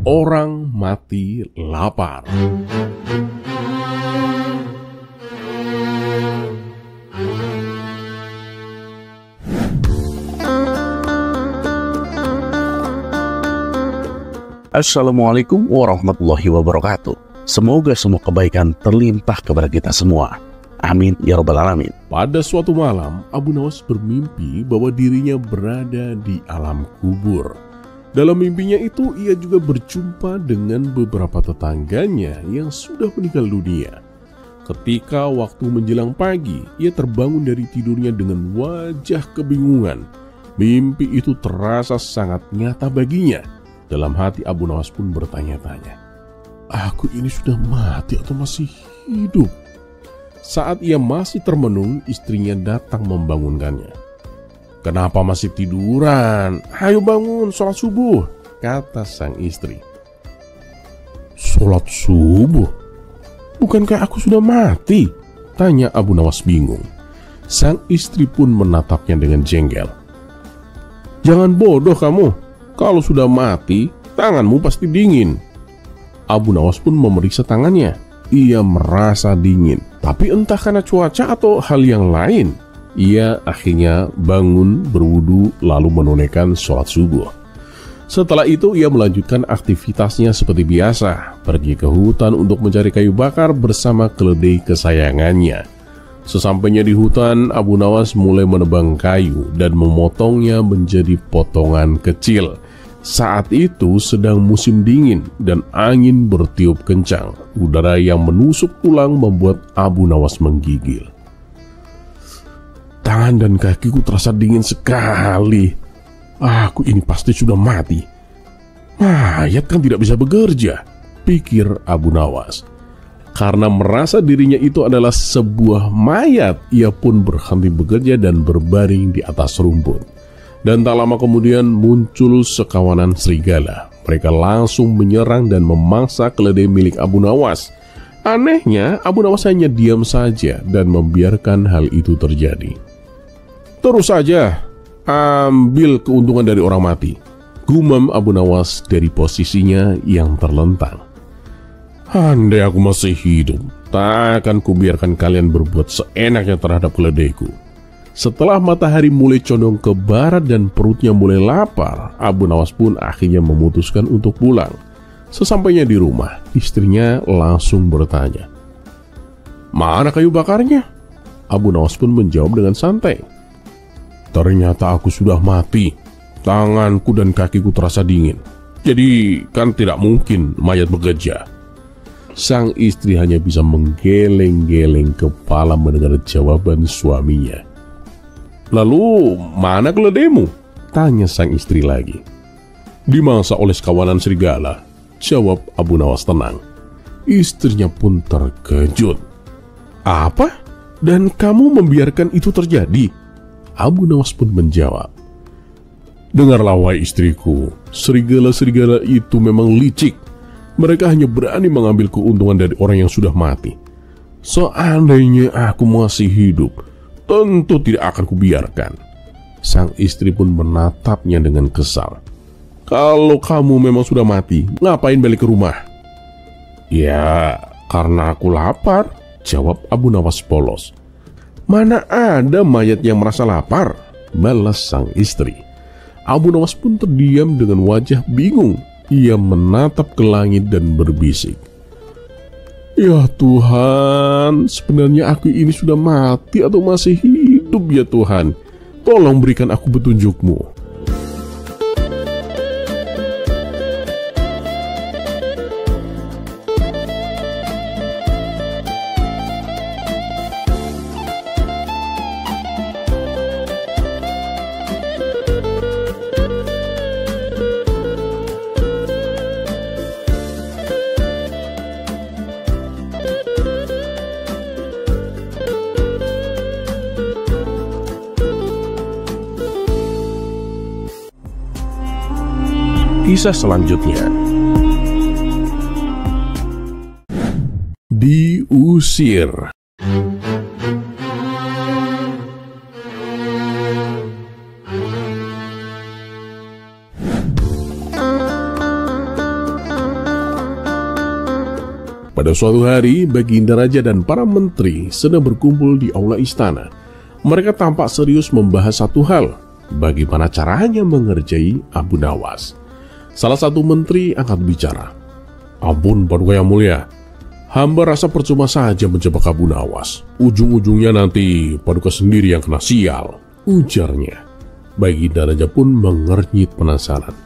Orang mati lapar. Assalamualaikum warahmatullahi wabarakatuh. Semoga semua kebaikan terlimpah kepada kita semua. Amin ya rabbal alamin. Pada suatu malam, Abu Nawas bermimpi bahwa dirinya berada di alam kubur. Dalam mimpinya itu, ia juga berjumpa dengan beberapa tetangganya yang sudah meninggal dunia. Ketika waktu menjelang pagi, ia terbangun dari tidurnya dengan wajah kebingungan. Mimpi itu terasa sangat nyata baginya. Dalam hati Abu Nawas pun bertanya-tanya, aku ini sudah mati atau masih hidup? Saat ia masih termenung, istrinya datang membangunkannya. Kenapa masih tiduran? Ayo bangun, sholat subuh, kata sang istri. Sholat subuh? Bukankah aku sudah mati? Tanya Abu Nawas bingung. Sang istri pun menatapnya dengan jengkel. Jangan bodoh kamu. Kalau sudah mati, tanganmu pasti dingin. Abu Nawas pun memeriksa tangannya. Ia merasa dingin. Tapi entah karena cuaca atau hal yang lain, ia akhirnya bangun, berwudu, lalu menunaikan sholat subuh. Setelah itu ia melanjutkan aktivitasnya seperti biasa. Pergi ke hutan untuk mencari kayu bakar bersama keledai kesayangannya. Sesampainya di hutan, Abu Nawas mulai menebang kayu dan memotongnya menjadi potongan kecil. Saat itu sedang musim dingin dan angin bertiup kencang. Udara yang menusuk tulang membuat Abu Nawas menggigil. Tangan dan kakiku terasa dingin sekali. Aku ini pasti sudah mati. Mayat kan tidak bisa bekerja, pikir Abu Nawas. Karena merasa dirinya itu adalah sebuah mayat, ia pun berhenti bekerja dan berbaring di atas rumput. Dan tak lama kemudian muncul sekawanan serigala. Mereka langsung menyerang dan memangsa keledai milik Abu Nawas. Anehnya, Abu Nawas hanya diam saja dan membiarkan hal itu terjadi. Terus saja, ambil keuntungan dari orang mati, gumam Abu Nawas dari posisinya yang terlentang. Andai aku masih hidup, tak akan kubiarkan kalian berbuat seenaknya terhadap keledaiku. Setelah matahari mulai condong ke barat dan perutnya mulai lapar, Abu Nawas pun akhirnya memutuskan untuk pulang. Sesampainya di rumah, istrinya langsung bertanya, mana kayu bakarnya? Abu Nawas pun menjawab dengan santai, ternyata aku sudah mati. Tanganku dan kakiku terasa dingin. Jadi kan tidak mungkin mayat bekerja. Sang istri hanya bisa menggeleng-geleng kepala mendengar jawaban suaminya. Lalu mana keledaimu? Tanya sang istri lagi. Dimangsa oleh sekawanan serigala, jawab Abu Nawas tenang. Istrinya pun terkejut. Apa? Dan kamu membiarkan itu terjadi? Abu Nawas pun menjawab. Dengarlah wahai istriku, serigala-serigala itu memang licik. Mereka hanya berani mengambil keuntungan dari orang yang sudah mati. Seandainya aku masih hidup, tentu tidak akan kubiarkan. Sang istri pun menatapnya dengan kesal. Kalau kamu memang sudah mati, ngapain balik ke rumah? Ya, karena aku lapar, jawab Abu Nawas polos. Mana ada mayat yang merasa lapar? Balas sang istri. Abu Nawas pun terdiam dengan wajah bingung. Ia menatap ke langit dan berbisik. Ya Tuhan, sebenarnya aku ini sudah mati atau masih hidup ya Tuhan? Tolong berikan aku petunjuk-Mu. Kisah selanjutnya, diusir. Pada suatu hari, Baginda Raja dan para menteri sedang berkumpul di aula istana. Mereka tampak serius membahas satu hal, bagaimana caranya mengerjai Abu Nawas. Salah satu menteri angkat bicara. "Ampun Paduka Yang Mulia, hamba rasa percuma saja menjebak Abu Nawas. Ujung-ujungnya nanti Paduka sendiri yang kena sial," ujarnya. Baginda Raja pun mengernyit penasaran.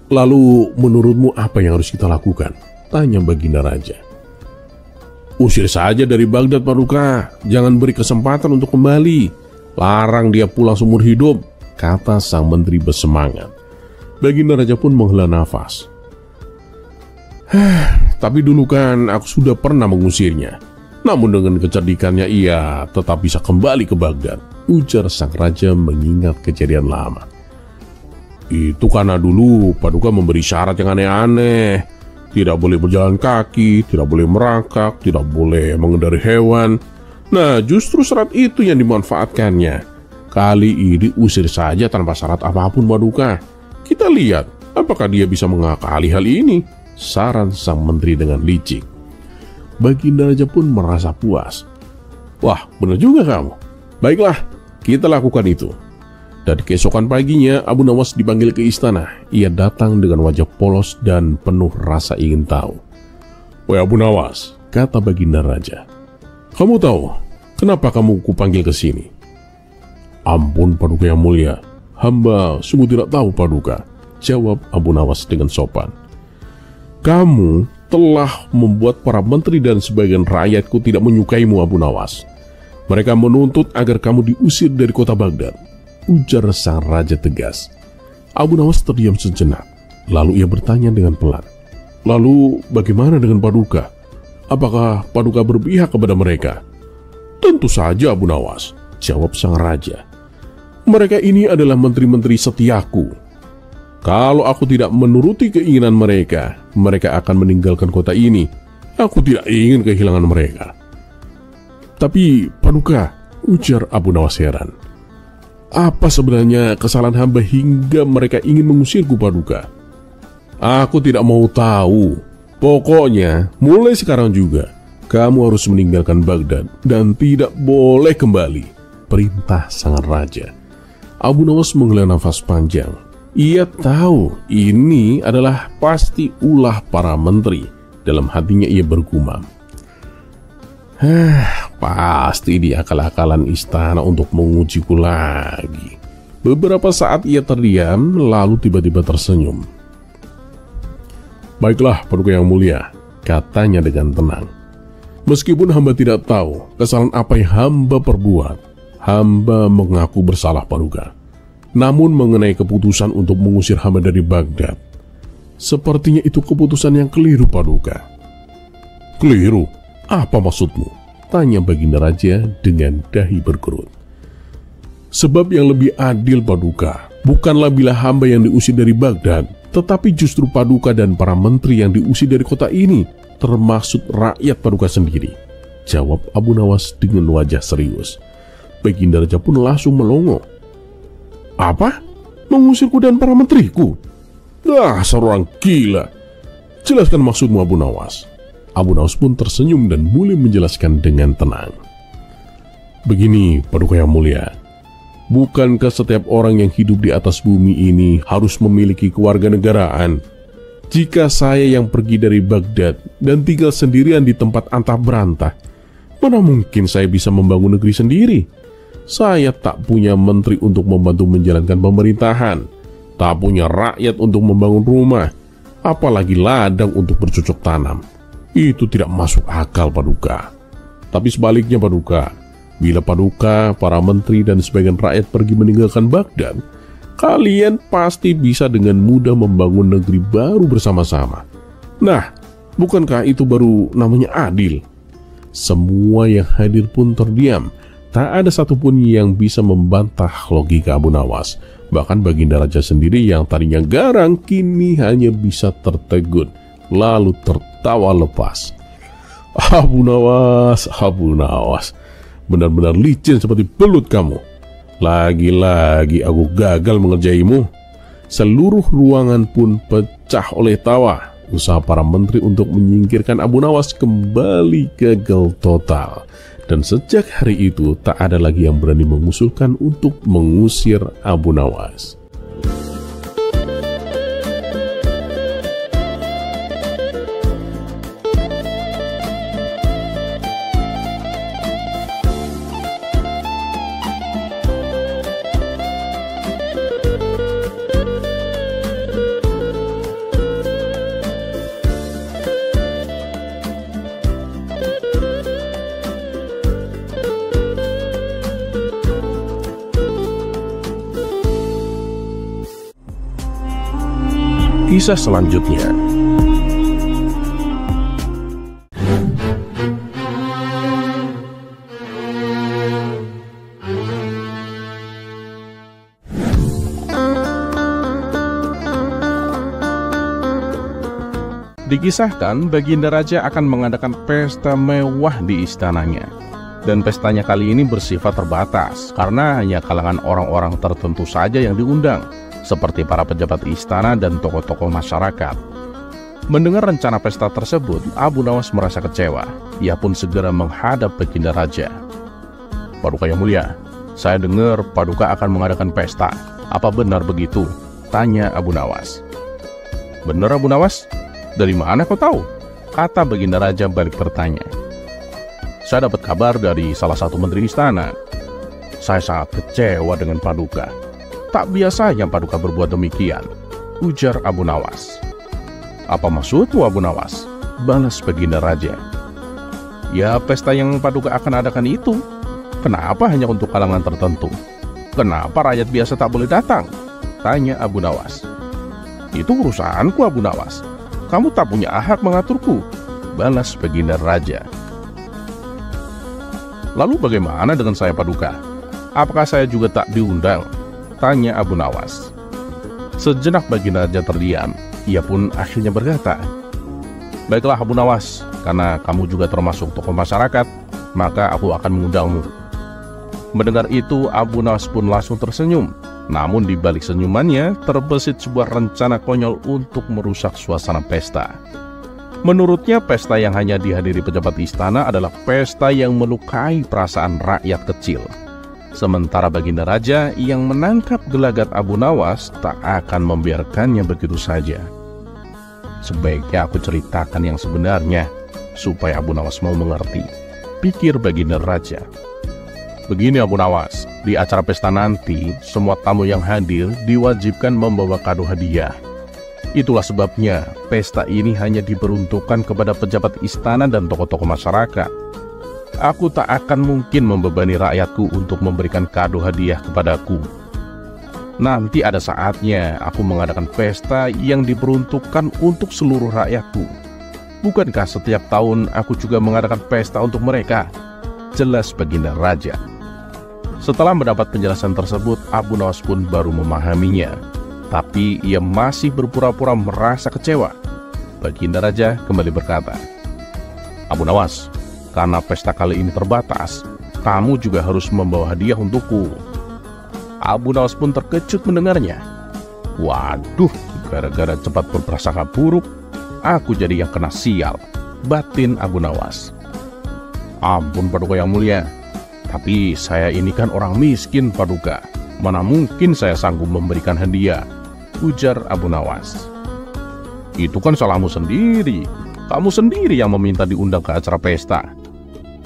"Lalu menurutmu apa yang harus kita lakukan?" tanya Baginda Raja. "Usir saja dari Baghdad Paduka, jangan beri kesempatan untuk kembali. Larang dia pulang seumur hidup," kata sang menteri bersemangat. Baginda Raja pun menghela nafas. "Tapi dulu kan aku sudah pernah mengusirnya. Namun dengan kecerdikannya ia tetap bisa kembali ke Baghdad," ujar sang raja mengingat kejadian lama. "Itu karena dulu Paduka memberi syarat yang aneh-aneh. Tidak boleh berjalan kaki, tidak boleh merangkak, tidak boleh mengendarai hewan. Nah, justru syarat itu yang dimanfaatkannya. Kali ini usir saja tanpa syarat apapun Paduka. Kita lihat apakah dia bisa mengakali hal ini," saran sang menteri dengan licik. Baginda Raja pun merasa puas. "Wah, benar juga kamu. Baiklah, kita lakukan itu." Dan keesokan paginya Abu Nawas dipanggil ke istana. Ia datang dengan wajah polos dan penuh rasa ingin tahu. "Wahai Abu Nawas," kata Baginda Raja, "kamu tahu kenapa kamu kupanggil ke sini?" "Ampun Paduka Yang Mulia, hamba sungguh tidak tahu Paduka," jawab Abu Nawas dengan sopan. "Kamu telah membuat para menteri dan sebagian rakyatku tidak menyukaimu Abu Nawas. Mereka menuntut agar kamu diusir dari kota Baghdad," ujar sang raja tegas. Abu Nawas terdiam sejenak. Lalu ia bertanya dengan pelan, "Lalu bagaimana dengan Paduka? Apakah Paduka berpihak kepada mereka?" "Tentu saja Abu Nawas," jawab sang raja. "Mereka ini adalah menteri-menteri setiaku. Kalau aku tidak menuruti keinginan mereka, mereka akan meninggalkan kota ini. Aku tidak ingin kehilangan mereka." "Tapi Paduka," ujar Abu Nawas heran, "apa sebenarnya kesalahan hamba hingga mereka ingin mengusirku Paduka?" "Aku tidak mau tahu. Pokoknya mulai sekarang juga kamu harus meninggalkan Baghdad dan tidak boleh kembali," perintah sang raja. Abu Nawas menghela nafas panjang. Ia tahu ini adalah pasti ulah para menteri. Dalam hatinya ia bergumam, pasti dia akal-akalan istana untuk mengujiku lagi." Beberapa saat ia terdiam, lalu tiba-tiba tersenyum. "Baiklah Paduka Yang Mulia," katanya dengan tenang. "Meskipun hamba tidak tahu kesalahan apa yang hamba perbuat, hamba mengaku bersalah Paduka. Namun mengenai keputusan untuk mengusir hamba dari Baghdad, sepertinya itu keputusan yang keliru Paduka." "Keliru? Apa maksudmu?" tanya Baginda Raja dengan dahi berkerut. "Sebab yang lebih adil Paduka bukanlah bila hamba yang diusir dari Baghdad, tetapi justru Paduka dan para menteri yang diusir dari kota ini, termasuk rakyat Paduka sendiri," jawab Abu Nawas dengan wajah serius. Baginda Raja pun langsung melongo. "Apa? Mengusirku dan para menteriku? Dasar orang gila. Jelaskan maksudmu Abu Nawas." Abu Nawas pun tersenyum dan mulai menjelaskan dengan tenang. "Begini Paduka Yang Mulia, bukankah setiap orang yang hidup di atas bumi ini harus memiliki kewarganegaraan? Jika saya yang pergi dari Baghdad dan tinggal sendirian di tempat antah berantah, mana mungkin saya bisa membangun negeri sendiri? Saya tak punya menteri untuk membantu menjalankan pemerintahan, tak punya rakyat untuk membangun rumah, apalagi ladang untuk bercocok tanam. Itu tidak masuk akal Paduka. Tapi sebaliknya Paduka, bila Paduka, para menteri dan sebagian rakyat pergi meninggalkan Baghdad, kalian pasti bisa dengan mudah membangun negeri baru bersama-sama. Nah, bukankah itu baru namanya adil?" Semua yang hadir pun terdiam. Tak ada satupun yang bisa membantah logika Abu Nawas. Bahkan Baginda Raja sendiri yang tadinya garang kini hanya bisa tertegun, lalu tertawa lepas. Abu Nawas, benar-benar licin seperti belut kamu. Lagi-lagi aku gagal mengerjaimu." Seluruh ruangan pun pecah oleh tawa. usaha para menteri untuk menyingkirkan Abu Nawas kembali gagal total. Dan sejak hari itu tak ada lagi yang berani mengusulkan untuk mengusir Abu Nawas. Kisah selanjutnya. Dikisahkan Baginda Raja akan mengadakan pesta mewah di istananya. Dan pestanya kali ini bersifat terbatas karena hanya kalangan orang-orang tertentu saja yang diundang, seperti para pejabat istana dan tokoh-tokoh masyarakat. Mendengar rencana pesta tersebut, Abu Nawas merasa kecewa. Ia pun segera menghadap Baginda Raja. "Paduka yang mulia, saya dengar Paduka akan mengadakan pesta. Apa benar begitu?" tanya Abu Nawas. "Benar Abu Nawas? Dari mana kau tahu?" kata Baginda Raja balik bertanya. "Saya dapat kabar dari salah satu menteri istana. Saya sangat kecewa dengan Paduka. Tak biasanya Paduka berbuat demikian," ujar Abu Nawas. "Apa maksudmu Abu Nawas?" balas Baginda Raja. "Ya, pesta yang Paduka akan adakan itu. Kenapa hanya untuk kalangan tertentu? Kenapa rakyat biasa tak boleh datang?" tanya Abu Nawas. "Itu urusanku Abu Nawas. Kamu tak punya hak mengaturku," balas Baginda Raja. "Lalu bagaimana dengan saya Paduka? Apakah saya juga tak diundang?" tanya Abu Nawas. Sejenak Baginda Raja terdiam. Ia pun akhirnya berkata, "Baiklah Abu Nawas, karena kamu juga termasuk tokoh masyarakat, maka aku akan mengundangmu." Mendengar itu, Abu Nawas pun langsung tersenyum. Namun di balik senyumannya terbesit sebuah rencana konyol untuk merusak suasana pesta. Menurutnya, pesta yang hanya dihadiri pejabat istana adalah pesta yang melukai perasaan rakyat kecil. Sementara Baginda Raja yang menangkap gelagat Abu Nawas tak akan membiarkannya begitu saja. "Sebaiknya aku ceritakan yang sebenarnya supaya Abu Nawas mau mengerti," pikir Baginda Raja. "Begini Abu Nawas, di acara pesta nanti semua tamu yang hadir diwajibkan membawa kado hadiah. Itulah sebabnya pesta ini hanya diperuntukkan kepada pejabat istana dan tokoh-tokoh masyarakat. Aku tak akan mungkin membebani rakyatku untuk memberikan kado hadiah kepadaku. Nanti ada saatnya aku mengadakan pesta yang diperuntukkan untuk seluruh rakyatku. Bukankah setiap tahun aku juga mengadakan pesta untuk mereka?" jelas Baginda Raja. Setelah mendapat penjelasan tersebut, Abu Nawas pun baru memahaminya. Tapi ia masih berpura-pura merasa kecewa. Baginda Raja kembali berkata, "Abu Nawas, karena pesta kali ini terbatas, kamu juga harus membawa hadiah untukku." Abu Nawas pun terkejut mendengarnya. "Waduh, gara-gara cepat berprasangka buruk, aku jadi yang kena sial," batin Abu Nawas. "Ampun Paduka yang mulia, tapi saya ini kan orang miskin Paduka. Mana mungkin saya sanggup memberikan hadiah," ujar Abu Nawas. "Itu kan salahmu sendiri. Kamu sendiri yang meminta diundang ke acara pesta.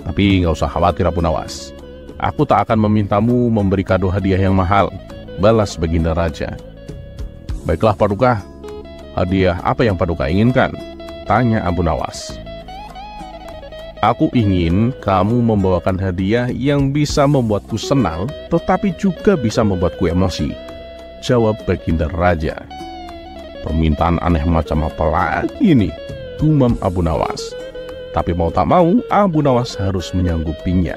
Tapi nggak usah khawatir Abu Nawas. Aku tak akan memintamu memberi kado hadiah yang mahal," balas Baginda Raja. "Baiklah Paduka, hadiah apa yang Paduka inginkan?" tanya Abu Nawas. "Aku ingin kamu membawakan hadiah yang bisa membuatku senang, tetapi juga bisa membuatku emosi," jawab Baginda Raja. "Permintaan aneh macam apa lagi nih?" gumam Abu Nawas. Tapi mau tak mau, Abu Nawas harus menyanggupinya.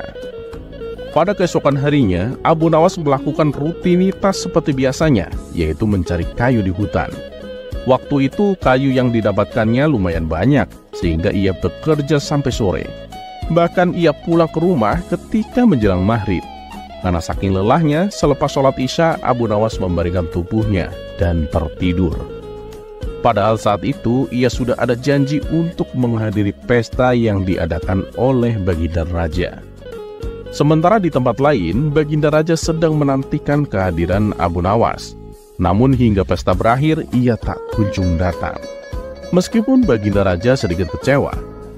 Pada keesokan harinya, Abu Nawas melakukan rutinitas seperti biasanya, yaitu mencari kayu di hutan. Waktu itu kayu yang didapatkannya lumayan banyak, sehingga ia bekerja sampai sore. Bahkan ia pulang ke rumah ketika menjelang maghrib. Karena saking lelahnya, selepas sholat Isya, Abu Nawas membaringkan tubuhnya dan tertidur. Padahal saat itu ia sudah ada janji untuk menghadiri pesta yang diadakan oleh Baginda Raja. Sementara di tempat lain, Baginda Raja sedang menantikan kehadiran Abu Nawas. Namun hingga pesta berakhir, ia tak kunjung datang. Meskipun Baginda Raja sedikit kecewa,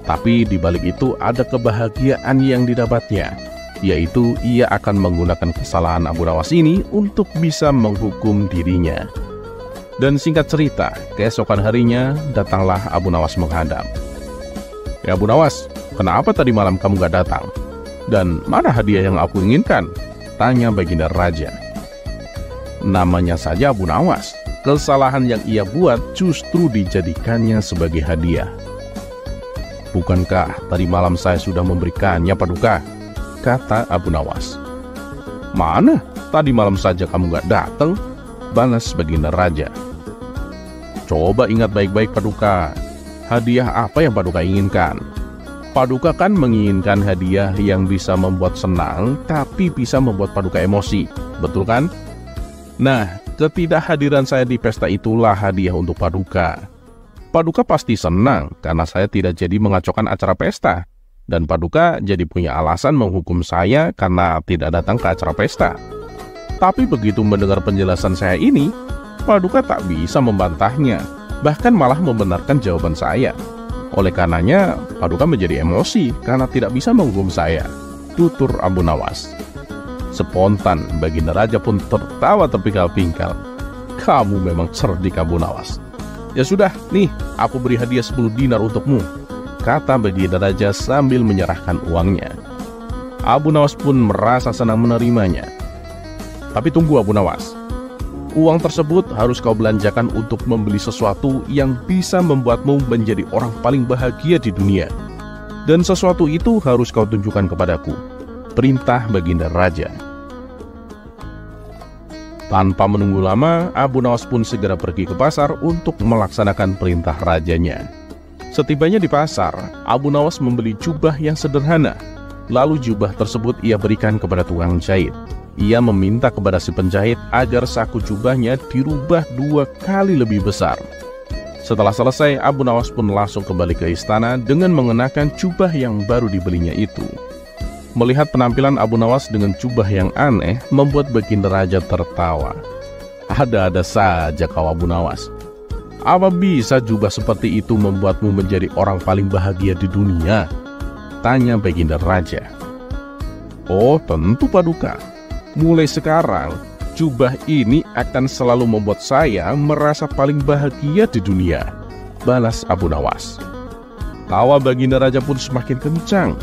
tapi di balik itu ada kebahagiaan yang didapatnya, yaitu ia akan menggunakan kesalahan Abu Nawas ini untuk bisa menghukum dirinya. Dan singkat cerita, keesokan harinya datanglah Abu Nawas menghadap. "Ya Abu Nawas, kenapa tadi malam kamu gak datang? Dan mana hadiah yang aku inginkan?" tanya Baginda Raja. Namanya saja Abu Nawas, kesalahan yang ia buat justru dijadikannya sebagai hadiah. "Bukankah tadi malam saya sudah memberikannya, Paduka?" kata Abu Nawas. "Mana? Tadi malam saja kamu gak datang," balas Baginda Raja. "Coba ingat baik-baik, Paduka. Hadiah apa yang Paduka inginkan? Paduka kan menginginkan hadiah yang bisa membuat senang, tapi bisa membuat Paduka emosi, betul kan? Nah, ketidakhadiran saya di pesta itulah hadiah untuk Paduka. Paduka pasti senang karena saya tidak jadi mengacaukan acara pesta, dan Paduka jadi punya alasan menghukum saya karena tidak datang ke acara pesta. Tapi begitu mendengar penjelasan saya ini, Paduka tak bisa membantahnya, bahkan malah membenarkan jawaban saya. Oleh karenanya, Paduka menjadi emosi karena tidak bisa menghukum saya," tutur Abu Nawas. Spontan, Baginda Raja pun tertawa terpingkal-pingkal. "Kamu memang cerdik, Abu Nawas. Ya sudah, nih, aku beri hadiah 10 dinar untukmu," kata Baginda Raja sambil menyerahkan uangnya. Abu Nawas pun merasa senang menerimanya. "Tapi tunggu Abu Nawas. Uang tersebut harus kau belanjakan untuk membeli sesuatu yang bisa membuatmu menjadi orang paling bahagia di dunia. Dan sesuatu itu harus kau tunjukkan kepadaku," perintah Baginda Raja. Tanpa menunggu lama, Abu Nawas pun segera pergi ke pasar untuk melaksanakan perintah rajanya. Setibanya di pasar, Abu Nawas membeli jubah yang sederhana. Lalu jubah tersebut ia berikan kepada tukang jahit. Ia meminta kepada si penjahit agar saku jubahnya dirubah 2 kali lebih besar. Setelah selesai, Abu Nawas pun langsung kembali ke istana dengan mengenakan jubah yang baru dibelinya itu. Melihat penampilan Abu Nawas dengan jubah yang aneh membuat Baginda Raja tertawa. "Ada-ada saja kau Abu Nawas. Apa bisa jubah seperti itu membuatmu menjadi orang paling bahagia di dunia?" tanya Baginda Raja. "Oh, tentu Paduka. Mulai sekarang, jubah ini akan selalu membuat saya merasa paling bahagia di dunia," balas Abu Nawas. Tawa Baginda Raja pun semakin kencang.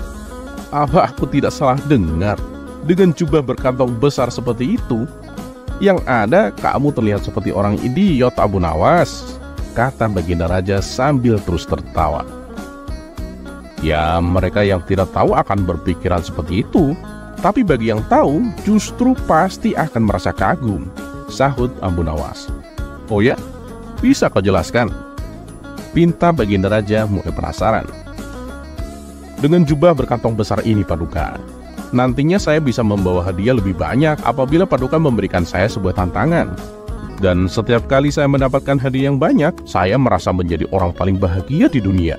"Apa aku tidak salah dengar? Dengan jubah berkantong besar seperti itu, yang ada kamu terlihat seperti orang idiot, Abu Nawas," kata Baginda Raja sambil terus tertawa. "Ya, mereka yang tidak tahu akan berpikiran seperti itu. Tapi bagi yang tahu, justru pasti akan merasa kagum," sahut Abu Nawas. "Oh ya? Bisa kau jelaskan?" pinta Baginda Raja mulai penasaran. "Dengan jubah berkantong besar ini, Paduka, nantinya saya bisa membawa hadiah lebih banyak apabila Paduka memberikan saya sebuah tantangan. Dan setiap kali saya mendapatkan hadiah yang banyak, saya merasa menjadi orang paling bahagia di dunia,"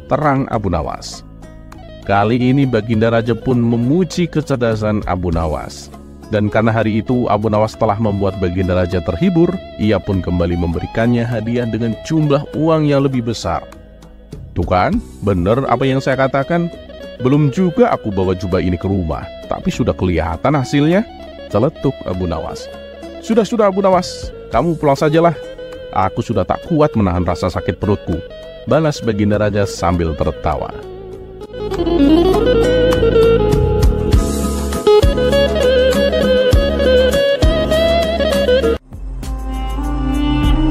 terang Abu Nawas. Kali ini Baginda Raja pun memuji kecerdasan Abu Nawas. Dan karena hari itu Abu Nawas telah membuat Baginda Raja terhibur, ia pun kembali memberikannya hadiah dengan jumlah uang yang lebih besar. "Tuh kan, bener apa yang saya katakan. Belum juga aku bawa jubah ini ke rumah, tapi sudah kelihatan hasilnya," celetuk Abu Nawas. Sudah Abu Nawas, kamu pulang sajalah. Aku sudah tak kuat menahan rasa sakit perutku," balas Baginda Raja sambil tertawa.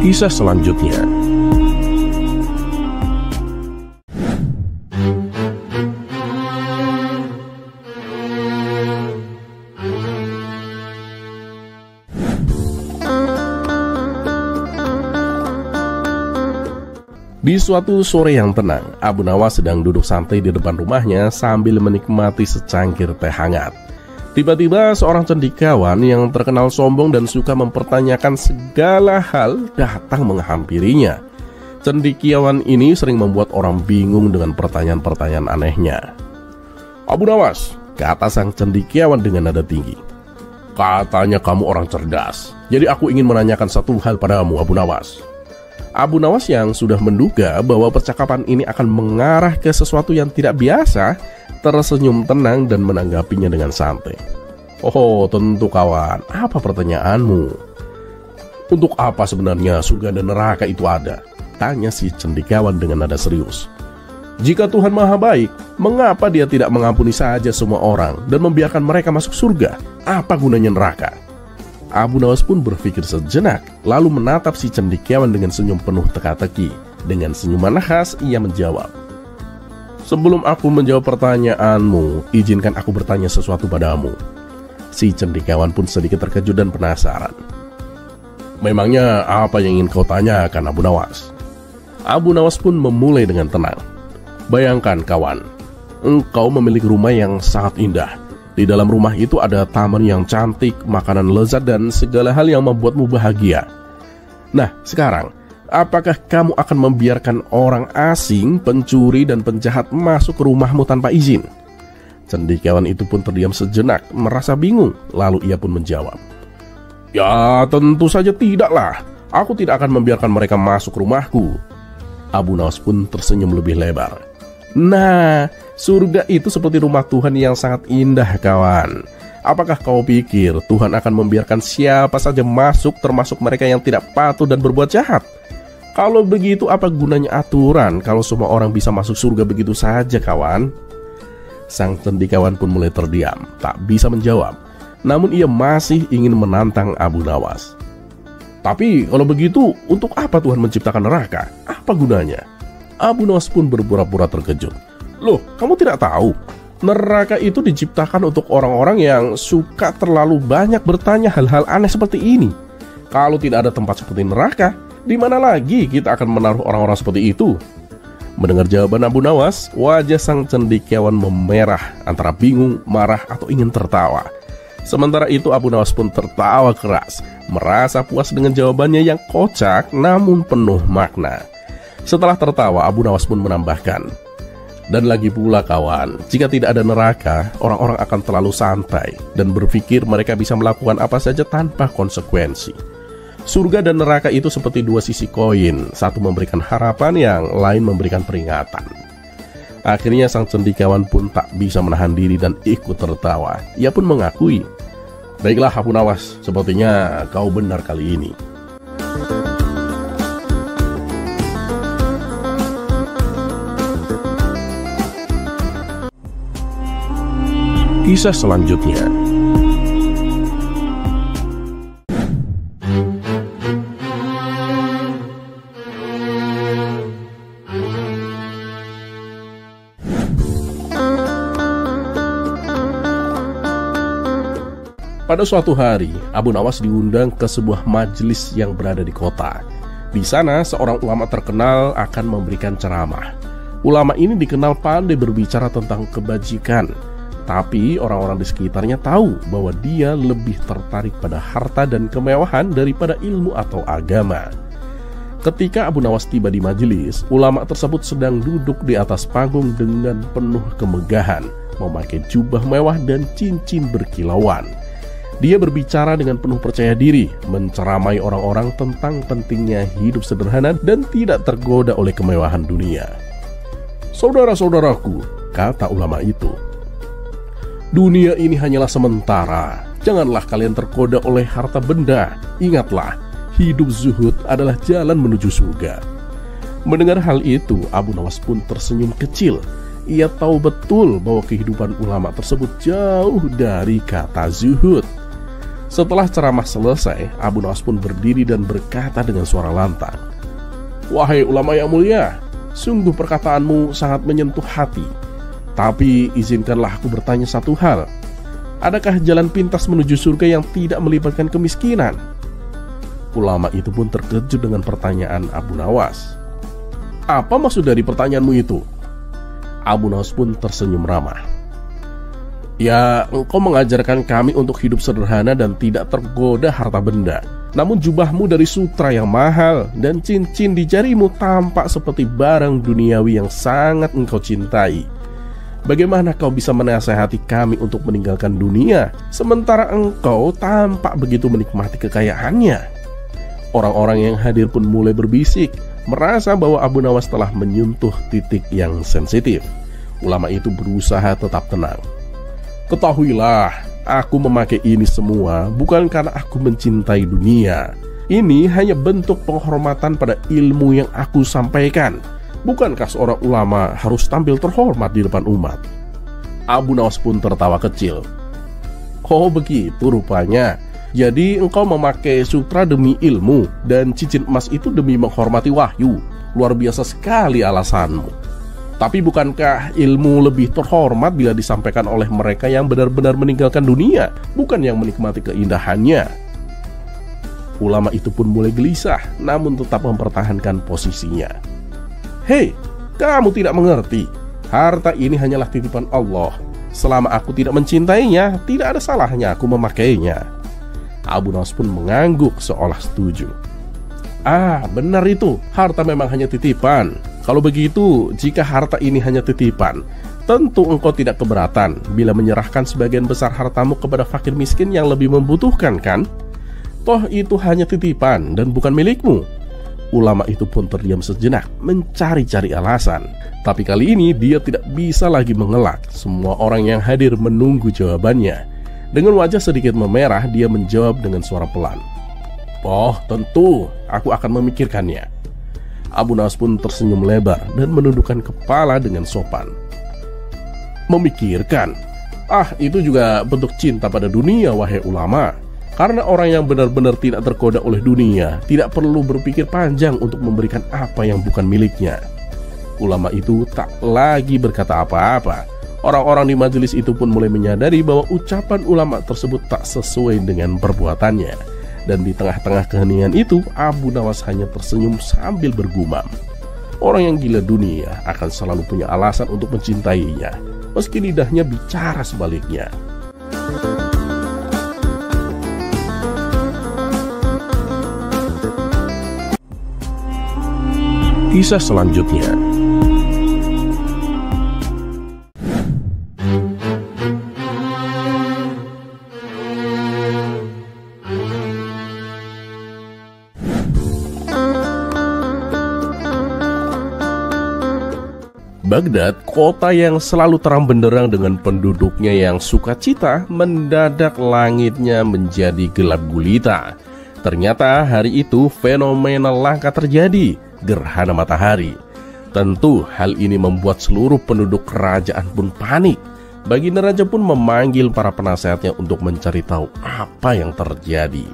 Kisah selanjutnya. Di suatu sore yang tenang, Abu Nawas sedang duduk santai di depan rumahnya sambil menikmati secangkir teh hangat. Tiba-tiba seorang cendekiawan yang terkenal sombong dan suka mempertanyakan segala hal datang menghampirinya. Cendekiawan ini sering membuat orang bingung dengan pertanyaan-pertanyaan anehnya. "Abu Nawas," kata sang cendekiawan dengan nada tinggi, "katanya kamu orang cerdas. Jadi aku ingin menanyakan satu hal padamu, Abu Nawas." Abu Nawas yang sudah menduga bahwa percakapan ini akan mengarah ke sesuatu yang tidak biasa, tersenyum tenang dan menanggapinya dengan santai. "Oh, tentu kawan, apa pertanyaanmu?" "Untuk apa sebenarnya surga dan neraka itu ada?" tanya si cendekiawan dengan nada serius. "Jika Tuhan Maha Baik, mengapa Dia tidak mengampuni saja semua orang dan membiarkan mereka masuk surga? Apa gunanya neraka?" Abu Nawas pun berpikir sejenak, lalu menatap si cendekiawan dengan senyum penuh teka-teki. Dengan senyuman khas, ia menjawab, "Sebelum aku menjawab pertanyaanmu, izinkan aku bertanya sesuatu padamu." Si cendekiawan pun sedikit terkejut dan penasaran. "Memangnya apa yang ingin kau tanyakan, Abu Nawas?" Abu Nawas pun memulai dengan tenang. "Bayangkan kawan, engkau memiliki rumah yang sangat indah. Di dalam rumah itu ada taman yang cantik, makanan lezat, dan segala hal yang membuatmu bahagia. Nah, sekarang, apakah kamu akan membiarkan orang asing, pencuri, dan penjahat masuk ke rumahmu tanpa izin?" Cendekiawan itu pun terdiam sejenak, merasa bingung. Lalu ia pun menjawab, "Ya, tentu saja tidaklah. Aku tidak akan membiarkan mereka masuk ke rumahku." Abu Nawas pun tersenyum lebih lebar. "Nah, surga itu seperti rumah Tuhan yang sangat indah kawan. Apakah kau pikir Tuhan akan membiarkan siapa saja masuk, termasuk mereka yang tidak patuh dan berbuat jahat? Kalau begitu apa gunanya aturan kalau semua orang bisa masuk surga begitu saja kawan?" Sang cendekiawan pun mulai terdiam, tak bisa menjawab. Namun ia masih ingin menantang Abu Nawas. "Tapi kalau begitu, untuk apa Tuhan menciptakan neraka? Apa gunanya?" Abu Nawas pun berpura-pura terkejut. "Loh, kamu tidak tahu? Neraka itu diciptakan untuk orang-orang yang suka terlalu banyak bertanya hal-hal aneh seperti ini. Kalau tidak ada tempat seperti neraka, di mana lagi kita akan menaruh orang-orang seperti itu?" Mendengar jawaban Abu Nawas, wajah sang cendekiawan memerah antara bingung, marah, atau ingin tertawa. Sementara itu Abu Nawas pun tertawa keras, merasa puas dengan jawabannya yang kocak namun penuh makna. Setelah tertawa, Abu Nawas pun menambahkan, "Dan lagi pula kawan, jika tidak ada neraka, orang-orang akan terlalu santai dan berpikir mereka bisa melakukan apa saja tanpa konsekuensi. Surga dan neraka itu seperti dua sisi koin, satu memberikan harapan, yang lain memberikan peringatan." Akhirnya sang cendekiawan pun tak bisa menahan diri dan ikut tertawa. Ia pun mengakui, "Baiklah Abu Nawas, sepertinya kau benar kali ini." Kisah selanjutnya. Pada suatu hari, Abu Nawas diundang ke sebuah majelis yang berada di kota. Di sana, seorang ulama terkenal akan memberikan ceramah. Ulama ini dikenal pandai berbicara tentang kebajikan, tapi orang-orang di sekitarnya tahu bahwa dia lebih tertarik pada harta dan kemewahan daripada ilmu atau agama. Ketika Abu Nawas tiba di majelis, ulama tersebut sedang duduk di atas panggung dengan penuh kemegahan, memakai jubah mewah dan cincin berkilauan. Dia berbicara dengan penuh percaya diri, menceramai orang-orang tentang pentingnya hidup sederhana dan tidak tergoda oleh kemewahan dunia. "Saudara-saudaraku," kata ulama itu, "dunia ini hanyalah sementara. Janganlah kalian tergoda oleh harta benda. Ingatlah, hidup zuhud adalah jalan menuju surga." Mendengar hal itu, Abu Nawas pun tersenyum kecil. Ia tahu betul bahwa kehidupan ulama tersebut jauh dari kata zuhud. Setelah ceramah selesai, Abu Nawas pun berdiri dan berkata dengan suara lantang, "Wahai ulama yang mulia, sungguh perkataanmu sangat menyentuh hati. Tapi izinkanlah aku bertanya satu hal. Adakah jalan pintas menuju surga yang tidak melibatkan kemiskinan?" Ulama itu pun terkejut dengan pertanyaan Abu Nawas. "Apa maksud dari pertanyaanmu itu?" Abu Nawas pun tersenyum ramah. "Ya, engkau mengajarkan kami untuk hidup sederhana dan tidak tergoda harta benda. Namun jubahmu dari sutra yang mahal dan cincin di jarimu tampak seperti barang duniawi yang sangat engkau cintai. Bagaimana kau bisa menasehati kami untuk meninggalkan dunia, sementara engkau tampak begitu menikmati kekayaannya?" Orang-orang yang hadir pun mulai berbisik, merasa bahwa Abu Nawas telah menyentuh titik yang sensitif. Ulama itu berusaha tetap tenang. "Ketahuilah, aku memakai ini semua bukan karena aku mencintai dunia. Ini hanya bentuk penghormatan pada ilmu yang aku sampaikan. Bukankah seorang ulama harus tampil terhormat di depan umat?" Abu Nawas pun tertawa kecil. "Oh begitu rupanya. Jadi engkau memakai sutra demi ilmu dan cincin emas itu demi menghormati wahyu. Luar biasa sekali alasanmu. Tapi bukankah ilmu lebih terhormat bila disampaikan oleh mereka yang benar-benar meninggalkan dunia, bukan yang menikmati keindahannya?" Ulama itu pun mulai gelisah, namun tetap mempertahankan posisinya. "Hei, kamu tidak mengerti. Harta ini hanyalah titipan Allah. Selama aku tidak mencintainya, tidak ada salahnya aku memakainya." Abu Nawas pun mengangguk seolah setuju. "Ah, benar itu. Harta memang hanya titipan. Kalau begitu, jika harta ini hanya titipan, tentu engkau tidak keberatan bila menyerahkan sebagian besar hartamu kepada fakir miskin yang lebih membutuhkan, kan? Toh itu hanya titipan dan bukan milikmu." Ulama itu pun terdiam sejenak, mencari-cari alasan. Tapi kali ini dia tidak bisa lagi mengelak. Semua orang yang hadir menunggu jawabannya. Dengan wajah sedikit memerah, dia menjawab dengan suara pelan, "Oh tentu, aku akan memikirkannya." Abu Nawas pun tersenyum lebar dan menundukkan kepala dengan sopan. "Memikirkan? Ah, itu juga bentuk cinta pada dunia, wahai ulama. Karena orang yang benar-benar tidak tergoda oleh dunia tidak perlu berpikir panjang untuk memberikan apa yang bukan miliknya." Ulama itu tak lagi berkata apa-apa. Orang-orang di majelis itu pun mulai menyadari bahwa ucapan ulama tersebut tak sesuai dengan perbuatannya. Dan di tengah-tengah keheningan itu, Abu Nawas hanya tersenyum sambil bergumam. Orang yang gila dunia akan selalu punya alasan untuk mencintainya, meski lidahnya bicara sebaliknya. Kisah selanjutnya. Baghdad, kota yang selalu terang benderang dengan penduduknya yang sukacita, mendadak langitnya menjadi gelap gulita. Ternyata hari itu fenomena langka terjadi, gerhana matahari. Tentu hal ini membuat seluruh penduduk kerajaan pun panik. Baginda Raja pun memanggil para penasehatnya untuk mencari tahu apa yang terjadi.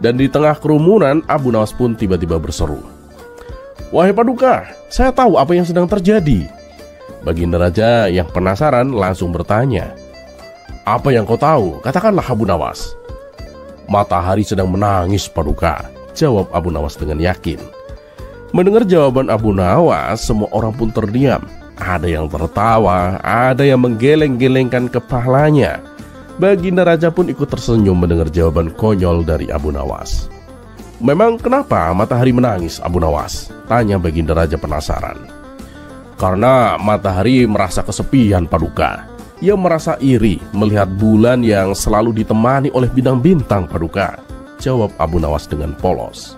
Dan di tengah kerumunan, Abu Nawas pun tiba-tiba berseru, "Wahai Paduka, saya tahu apa yang sedang terjadi." Baginda Raja yang penasaran langsung bertanya, "Apa yang kau tahu? Katakanlah Abu Nawas." "Matahari sedang menangis, Paduka," jawab Abu Nawas dengan yakin. Mendengar jawaban Abu Nawas, semua orang pun terdiam. Ada yang tertawa, ada yang menggeleng-gelengkan kepalanya. Baginda Raja pun ikut tersenyum mendengar jawaban konyol dari Abu Nawas. "Memang kenapa matahari menangis, Abu Nawas?" tanya Baginda Raja penasaran. "Karena matahari merasa kesepian, Paduka. Ia merasa iri melihat bulan yang selalu ditemani oleh bintang-bintang, Paduka," jawab Abu Nawas dengan polos.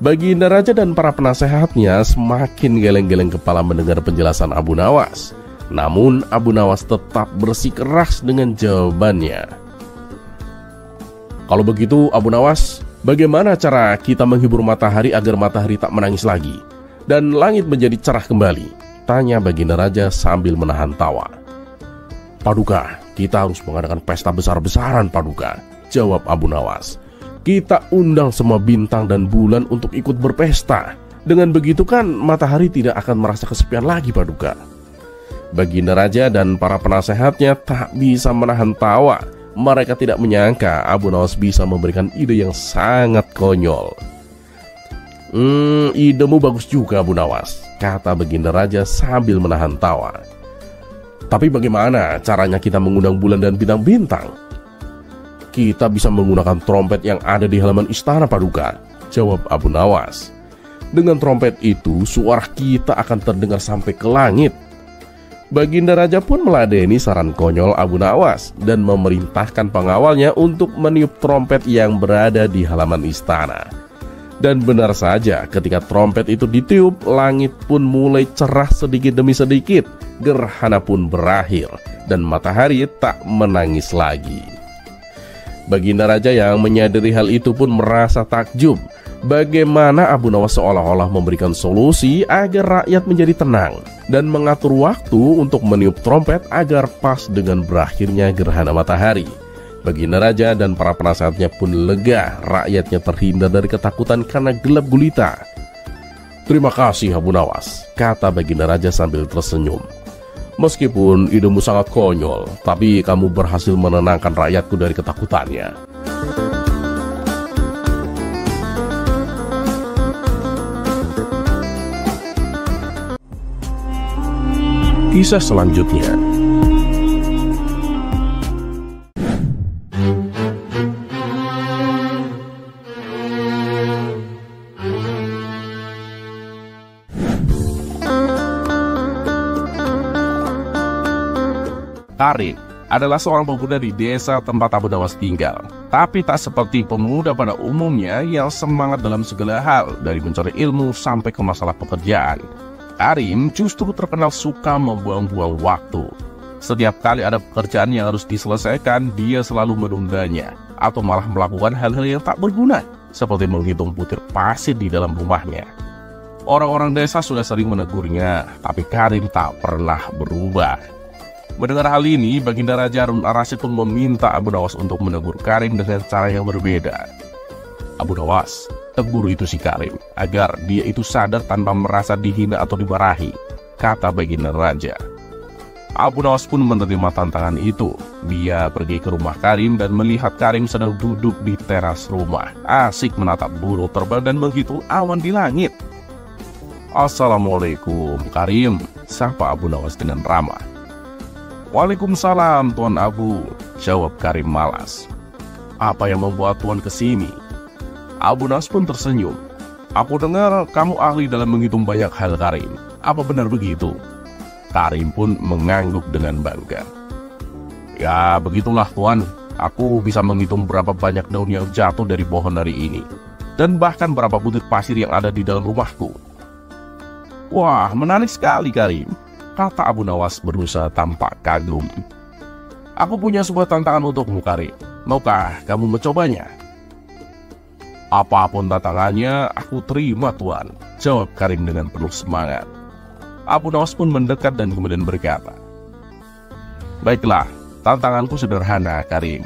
Baginda Raja dan para penasehatnya semakin geleng-geleng kepala mendengar penjelasan Abu Nawas. Namun Abu Nawas tetap bersikeras dengan jawabannya. "Kalau begitu Abu Nawas, bagaimana cara kita menghibur matahari agar matahari tak menangis lagi dan langit menjadi cerah kembali?" tanya Baginda Raja sambil menahan tawa. "Paduka, kita harus mengadakan pesta besar-besaran, Paduka," jawab Abu Nawas. "Kita undang semua bintang dan bulan untuk ikut berpesta. Dengan begitu kan matahari tidak akan merasa kesepian lagi, Paduka." Baginda Raja dan para penasehatnya tak bisa menahan tawa. Mereka tidak menyangka Abu Nawas bisa memberikan ide yang sangat konyol. Idemu bagus juga, Abu Nawas," kata Baginda Raja sambil menahan tawa. "Tapi bagaimana caranya kita mengundang bulan dan bintang-bintang?" kita bisa menggunakan trompet yang ada di halaman istana, Paduka, jawab Abu Nawas. Dengan trompet itu, suara kita akan terdengar sampai ke langit. Baginda Raja pun meladeni saran konyol Abu Nawas dan memerintahkan pengawalnya untuk meniup trompet yang berada di halaman istana. Dan benar saja, ketika trompet itu ditiup, langit pun mulai cerah sedikit demi sedikit, gerhana pun berakhir, dan matahari tak menangis lagi. Baginda Raja yang menyadari hal itu pun merasa takjub, bagaimana Abu Nawas seolah-olah memberikan solusi agar rakyat menjadi tenang, dan mengatur waktu untuk meniup trompet agar pas dengan berakhirnya gerhana matahari. Baginda Raja dan para penasehatnya pun lega, rakyatnya terhindar dari ketakutan karena gelap gulita. Terima kasih Abu Nawas, kata Baginda Raja sambil tersenyum. Meskipun idemu sangat konyol, tapi kamu berhasil menenangkan rakyatku dari ketakutannya. Kisah selanjutnya. Karim adalah seorang pemuda di desa tempat Abu Nawas tinggal. Tapi tak seperti pemuda pada umumnya yang semangat dalam segala hal, dari mencari ilmu sampai ke masalah pekerjaan. Karim justru terkenal suka membuang-buang waktu. Setiap kali ada pekerjaan yang harus diselesaikan, dia selalu menundanya, atau malah melakukan hal-hal yang tak berguna, seperti menghitung butir pasir di dalam rumahnya. Orang-orang desa sudah sering menegurnya, tapi Karim tak pernah berubah. Mendengar hal ini, Baginda Raja Harun Ar-Rasyid pun meminta Abu Nawas untuk menegur Karim dengan cara yang berbeda. Abu Nawas, tegur itu si Karim, agar dia itu sadar tanpa merasa dihina atau dimarahi, kata Baginda Raja. Abu Nawas pun menerima tantangan itu. Dia pergi ke rumah Karim dan melihat Karim sedang duduk di teras rumah, asik menatap burung terbang dan menghitung awan di langit. Assalamualaikum Karim, sapa Abu Nawas dengan ramah. Waalaikumsalam Tuan Abu, jawab Karim malas. Apa yang membuat Tuan kesini? Abu Nawas pun tersenyum. Aku dengar kamu ahli dalam menghitung banyak hal Karim. Apa benar begitu? Karim pun mengangguk dengan bangga. Ya begitulah Tuan, aku bisa menghitung berapa banyak daun yang jatuh dari pohon hari ini, dan bahkan berapa butir pasir yang ada di dalam rumahku. Wah, menarik sekali Karim, kata Abu Nawas berusaha tampak kagum. Aku punya sebuah tantangan untukmu Karim, maukah kamu mencobanya? Apapun tantangannya, aku terima Tuan, jawab Karim dengan penuh semangat. Abu Nawas pun mendekat dan kemudian berkata, baiklah, tantanganku sederhana Karim.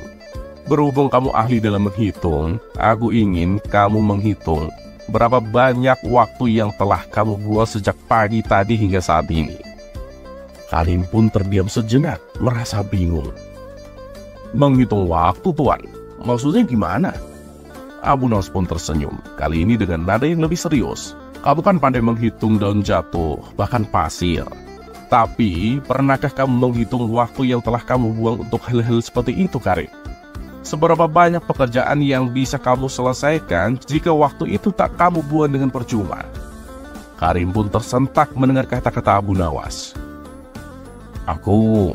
Berhubung kamu ahli dalam menghitung, aku ingin kamu menghitung berapa banyak waktu yang telah kamu buat sejak pagi tadi hingga saat ini. Karim pun terdiam sejenak, merasa bingung. Menghitung waktu Tuan, maksudnya gimana? Abu Nawas pun tersenyum, kali ini dengan nada yang lebih serius. Kamu kan pandai menghitung daun jatuh, bahkan pasir. Tapi, pernahkah kamu menghitung waktu yang telah kamu buang untuk hal-hal seperti itu, Karim? Seberapa banyak pekerjaan yang bisa kamu selesaikan jika waktu itu tak kamu buang dengan percuma? Karim pun tersentak mendengar kata-kata Abu Nawas. Aku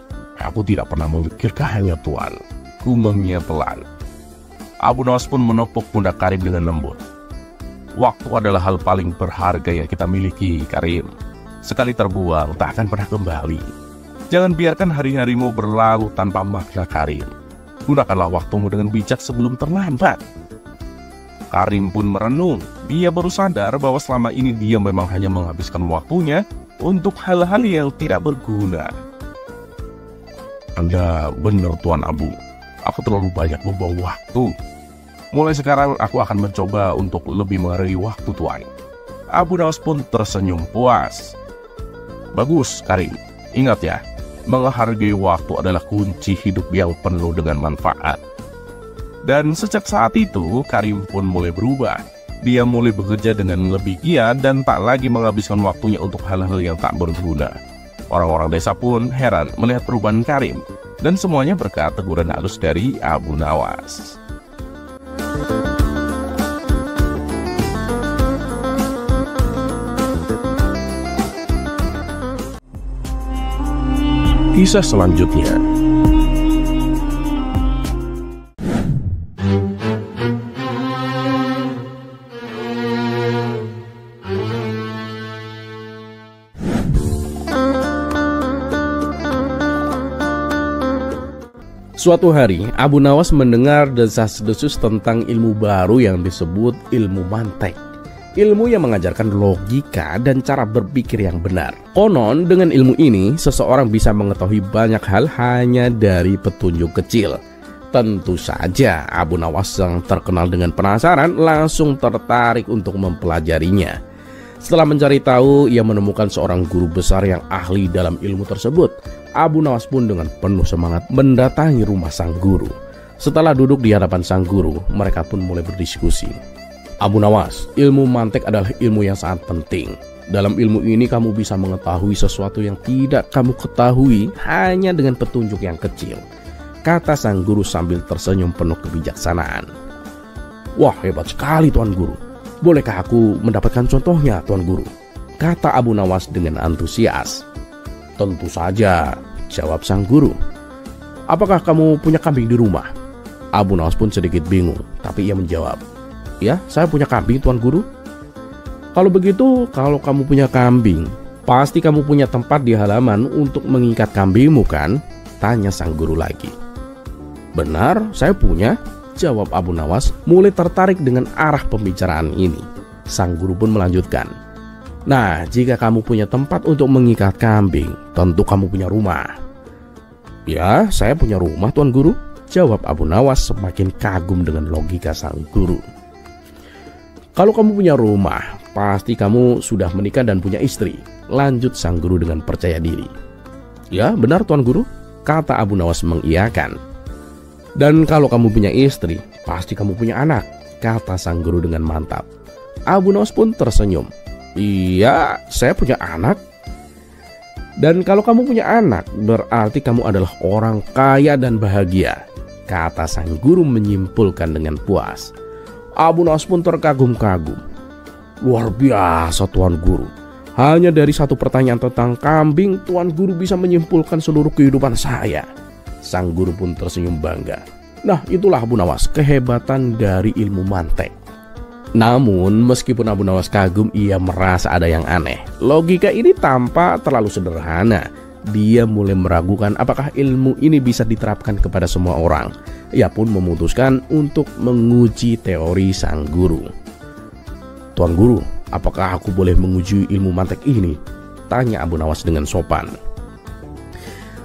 tidak pernah memikirkannya Tuan, gumamnya pelan. Abu Nawas pun menepuk pundak Karim dengan lembut. Waktu adalah hal paling berharga yang kita miliki, Karim. Sekali terbuang, tak akan pernah kembali. Jangan biarkan hari-harimu berlalu tanpa makna, Karim. Gunakanlah waktumu dengan bijak sebelum terlambat. Karim pun merenung. Dia baru sadar bahwa selama ini dia memang hanya menghabiskan waktunya untuk hal-hal yang tidak berguna. Anda benar Tuan Abu, aku terlalu banyak membuang waktu. Mulai sekarang aku akan mencoba untuk lebih menghargai waktu Tuan. Abu Nawas pun tersenyum puas. Bagus Karim, ingat ya, menghargai waktu adalah kunci hidup yang penuh dengan manfaat. Dan sejak saat itu Karim pun mulai berubah. Dia mulai bekerja dengan lebih giat dan tak lagi menghabiskan waktunya untuk hal-hal yang tak berguna. Orang-orang desa pun heran melihat perubahan Karim. Dan semuanya berkat teguran halus dari Abu Nawas. Kisah selanjutnya. Suatu hari, Abu Nawas mendengar desas-desus tentang ilmu baru yang disebut ilmu mantek. Ilmu yang mengajarkan logika dan cara berpikir yang benar. Konon, dengan ilmu ini, seseorang bisa mengetahui banyak hal hanya dari petunjuk kecil. Tentu saja, Abu Nawas yang terkenal dengan penasaran langsung tertarik untuk mempelajarinya. Setelah mencari tahu, ia menemukan seorang guru besar yang ahli dalam ilmu tersebut. Abu Nawas pun dengan penuh semangat mendatangi rumah sang guru. Setelah duduk di hadapan sang guru, mereka pun mulai berdiskusi. Abu Nawas, ilmu mantek adalah ilmu yang sangat penting. Dalam ilmu ini kamu bisa mengetahui sesuatu yang tidak kamu ketahui hanya dengan petunjuk yang kecil, kata sang guru sambil tersenyum penuh kebijaksanaan. Wah, hebat sekali Tuan Guru. Bolehkah aku mendapatkan contohnya Tuan Guru? Kata Abu Nawas dengan antusias. Tentu saja, jawab sang guru. Apakah kamu punya kambing di rumah? Abu Nawas pun sedikit bingung, tapi ia menjawab, ya, saya punya kambing Tuan Guru. Kalau begitu, kalau kamu punya kambing, pasti kamu punya tempat di halaman untuk mengikat kambingmu kan? Tanya sang guru lagi. Benar, saya punya, jawab Abu Nawas mulai tertarik dengan arah pembicaraan ini. Sang guru pun melanjutkan. Nah, jika kamu punya tempat untuk mengikat kambing, tentu kamu punya rumah. Ya, saya punya rumah Tuan Guru, jawab Abu Nawas semakin kagum dengan logika sang guru. Kalau kamu punya rumah, pasti kamu sudah menikah dan punya istri, lanjut sang guru dengan percaya diri. Ya, benar Tuan Guru, kata Abu Nawas mengiyakan. Dan kalau kamu punya istri, pasti kamu punya anak, kata sang guru dengan mantap. Abu Nawas pun tersenyum. Iya, saya punya anak. Dan kalau kamu punya anak, berarti kamu adalah orang kaya dan bahagia, kata sang guru menyimpulkan dengan puas. Abu Nawas pun terkagum-kagum. Luar biasa Tuan Guru. Hanya dari satu pertanyaan tentang kambing, Tuan Guru bisa menyimpulkan seluruh kehidupan saya. Sang guru pun tersenyum bangga. Nah, itulah Abu Nawas, kehebatan dari ilmu mantek. Namun, meskipun Abu Nawas kagum, ia merasa ada yang aneh. Logika ini tampak terlalu sederhana. Dia mulai meragukan apakah ilmu ini bisa diterapkan kepada semua orang. Ia pun memutuskan untuk menguji teori sang guru. Tuan Guru, apakah aku boleh menguji ilmu mantek ini? Tanya Abu Nawas dengan sopan.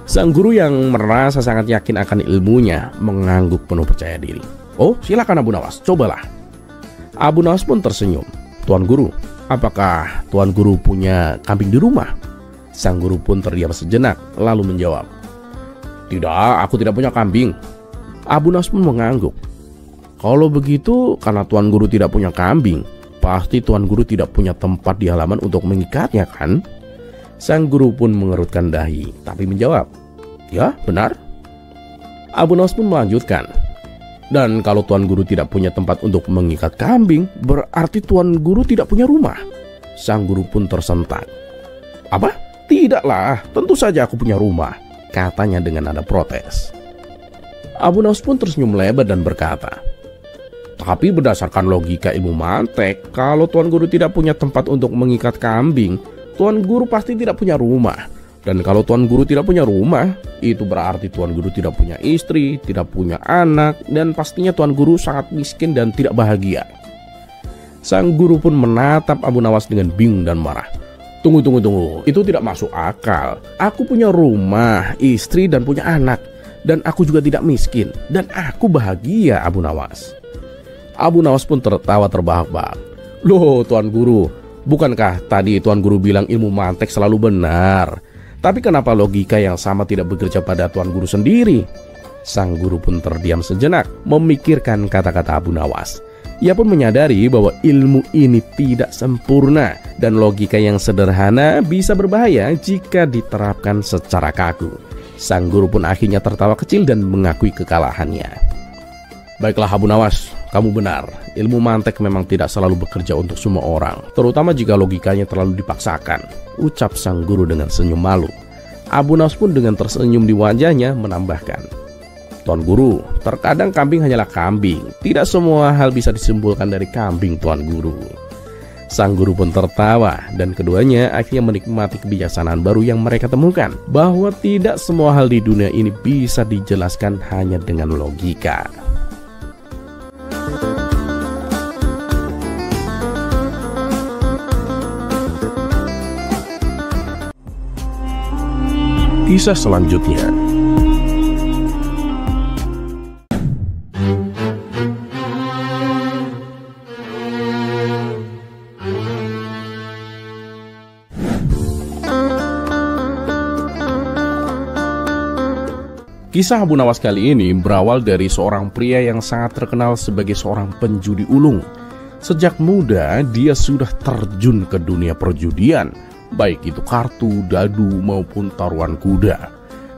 Sang guru yang merasa sangat yakin akan ilmunya mengangguk penuh percaya diri. Oh, silakan Abu Nawas, cobalah. Abu Nawas pun tersenyum. Tuan Guru, apakah Tuan Guru punya kambing di rumah? Sang guru pun terdiam sejenak, lalu menjawab, tidak, aku tidak punya kambing. Abu Nawas pun mengangguk. Kalau begitu, karena Tuan Guru tidak punya kambing, pasti Tuan Guru tidak punya tempat di halaman untuk mengikatnya kan? Sang guru pun mengerutkan dahi, tapi menjawab, ya benar. Abu Nawas pun melanjutkan, dan kalau Tuan Guru tidak punya tempat untuk mengikat kambing, berarti Tuan Guru tidak punya rumah. Sang guru pun tersentak. Apa? Tidaklah, tentu saja aku punya rumah, katanya dengan nada protes. Abu Nawas pun tersenyum lebar dan berkata, tapi berdasarkan logika ilmu mantek, kalau Tuan Guru tidak punya tempat untuk mengikat kambing, Tuan Guru pasti tidak punya rumah. Dan kalau Tuan Guru tidak punya rumah, itu berarti Tuan Guru tidak punya istri, tidak punya anak, dan pastinya Tuan Guru sangat miskin dan tidak bahagia. Sang guru pun menatap Abu Nawas dengan bingung dan marah. Tunggu, itu tidak masuk akal. Aku punya rumah, istri, dan punya anak. Dan aku juga tidak miskin. Dan aku bahagia, Abu Nawas. Abu Nawas pun tertawa terbahak-bahak. Loh Tuan Guru, bukankah tadi Tuan Guru bilang ilmu mantek selalu benar? Tapi kenapa logika yang sama tidak bekerja pada Tuan Guru sendiri? Sang guru pun terdiam sejenak, memikirkan kata-kata Abu Nawas. Ia pun menyadari bahwa ilmu ini tidak sempurna dan logika yang sederhana bisa berbahaya jika diterapkan secara kaku. Sang guru pun akhirnya tertawa kecil dan mengakui kekalahannya. Baiklah Abu Nawas, kamu benar. Ilmu mantek memang tidak selalu bekerja untuk semua orang, terutama jika logikanya terlalu dipaksakan, ucap sang guru dengan senyum malu. Abu Nawas pun dengan tersenyum di wajahnya menambahkan, Tuan Guru, terkadang kambing hanyalah kambing. Tidak semua hal bisa disimpulkan dari kambing, Tuan Guru. Sang guru pun tertawa dan keduanya akhirnya menikmati kebijaksanaan baru yang mereka temukan, bahwa tidak semua hal di dunia ini bisa dijelaskan hanya dengan logika. Kisah selanjutnya. Kisah Abu Nawas kali ini berawal dari seorang pria yang sangat terkenal sebagai seorang penjudi ulung. Sejak muda dia sudah terjun ke dunia perjudian, baik itu kartu, dadu maupun taruhan kuda.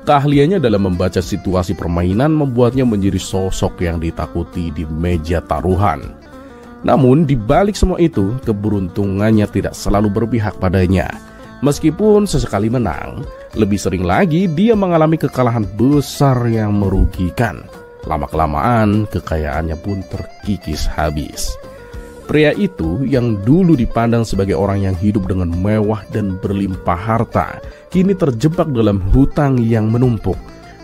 Keahliannya dalam membaca situasi permainan membuatnya menjadi sosok yang ditakuti di meja taruhan. Namun di balik semua itu, keberuntungannya tidak selalu berpihak padanya. Meskipun sesekali menang, lebih sering lagi dia mengalami kekalahan besar yang merugikan. Lama-kelamaan kekayaannya pun terkikis habis. Pria itu yang dulu dipandang sebagai orang yang hidup dengan mewah dan berlimpah harta, kini terjebak dalam hutang yang menumpuk.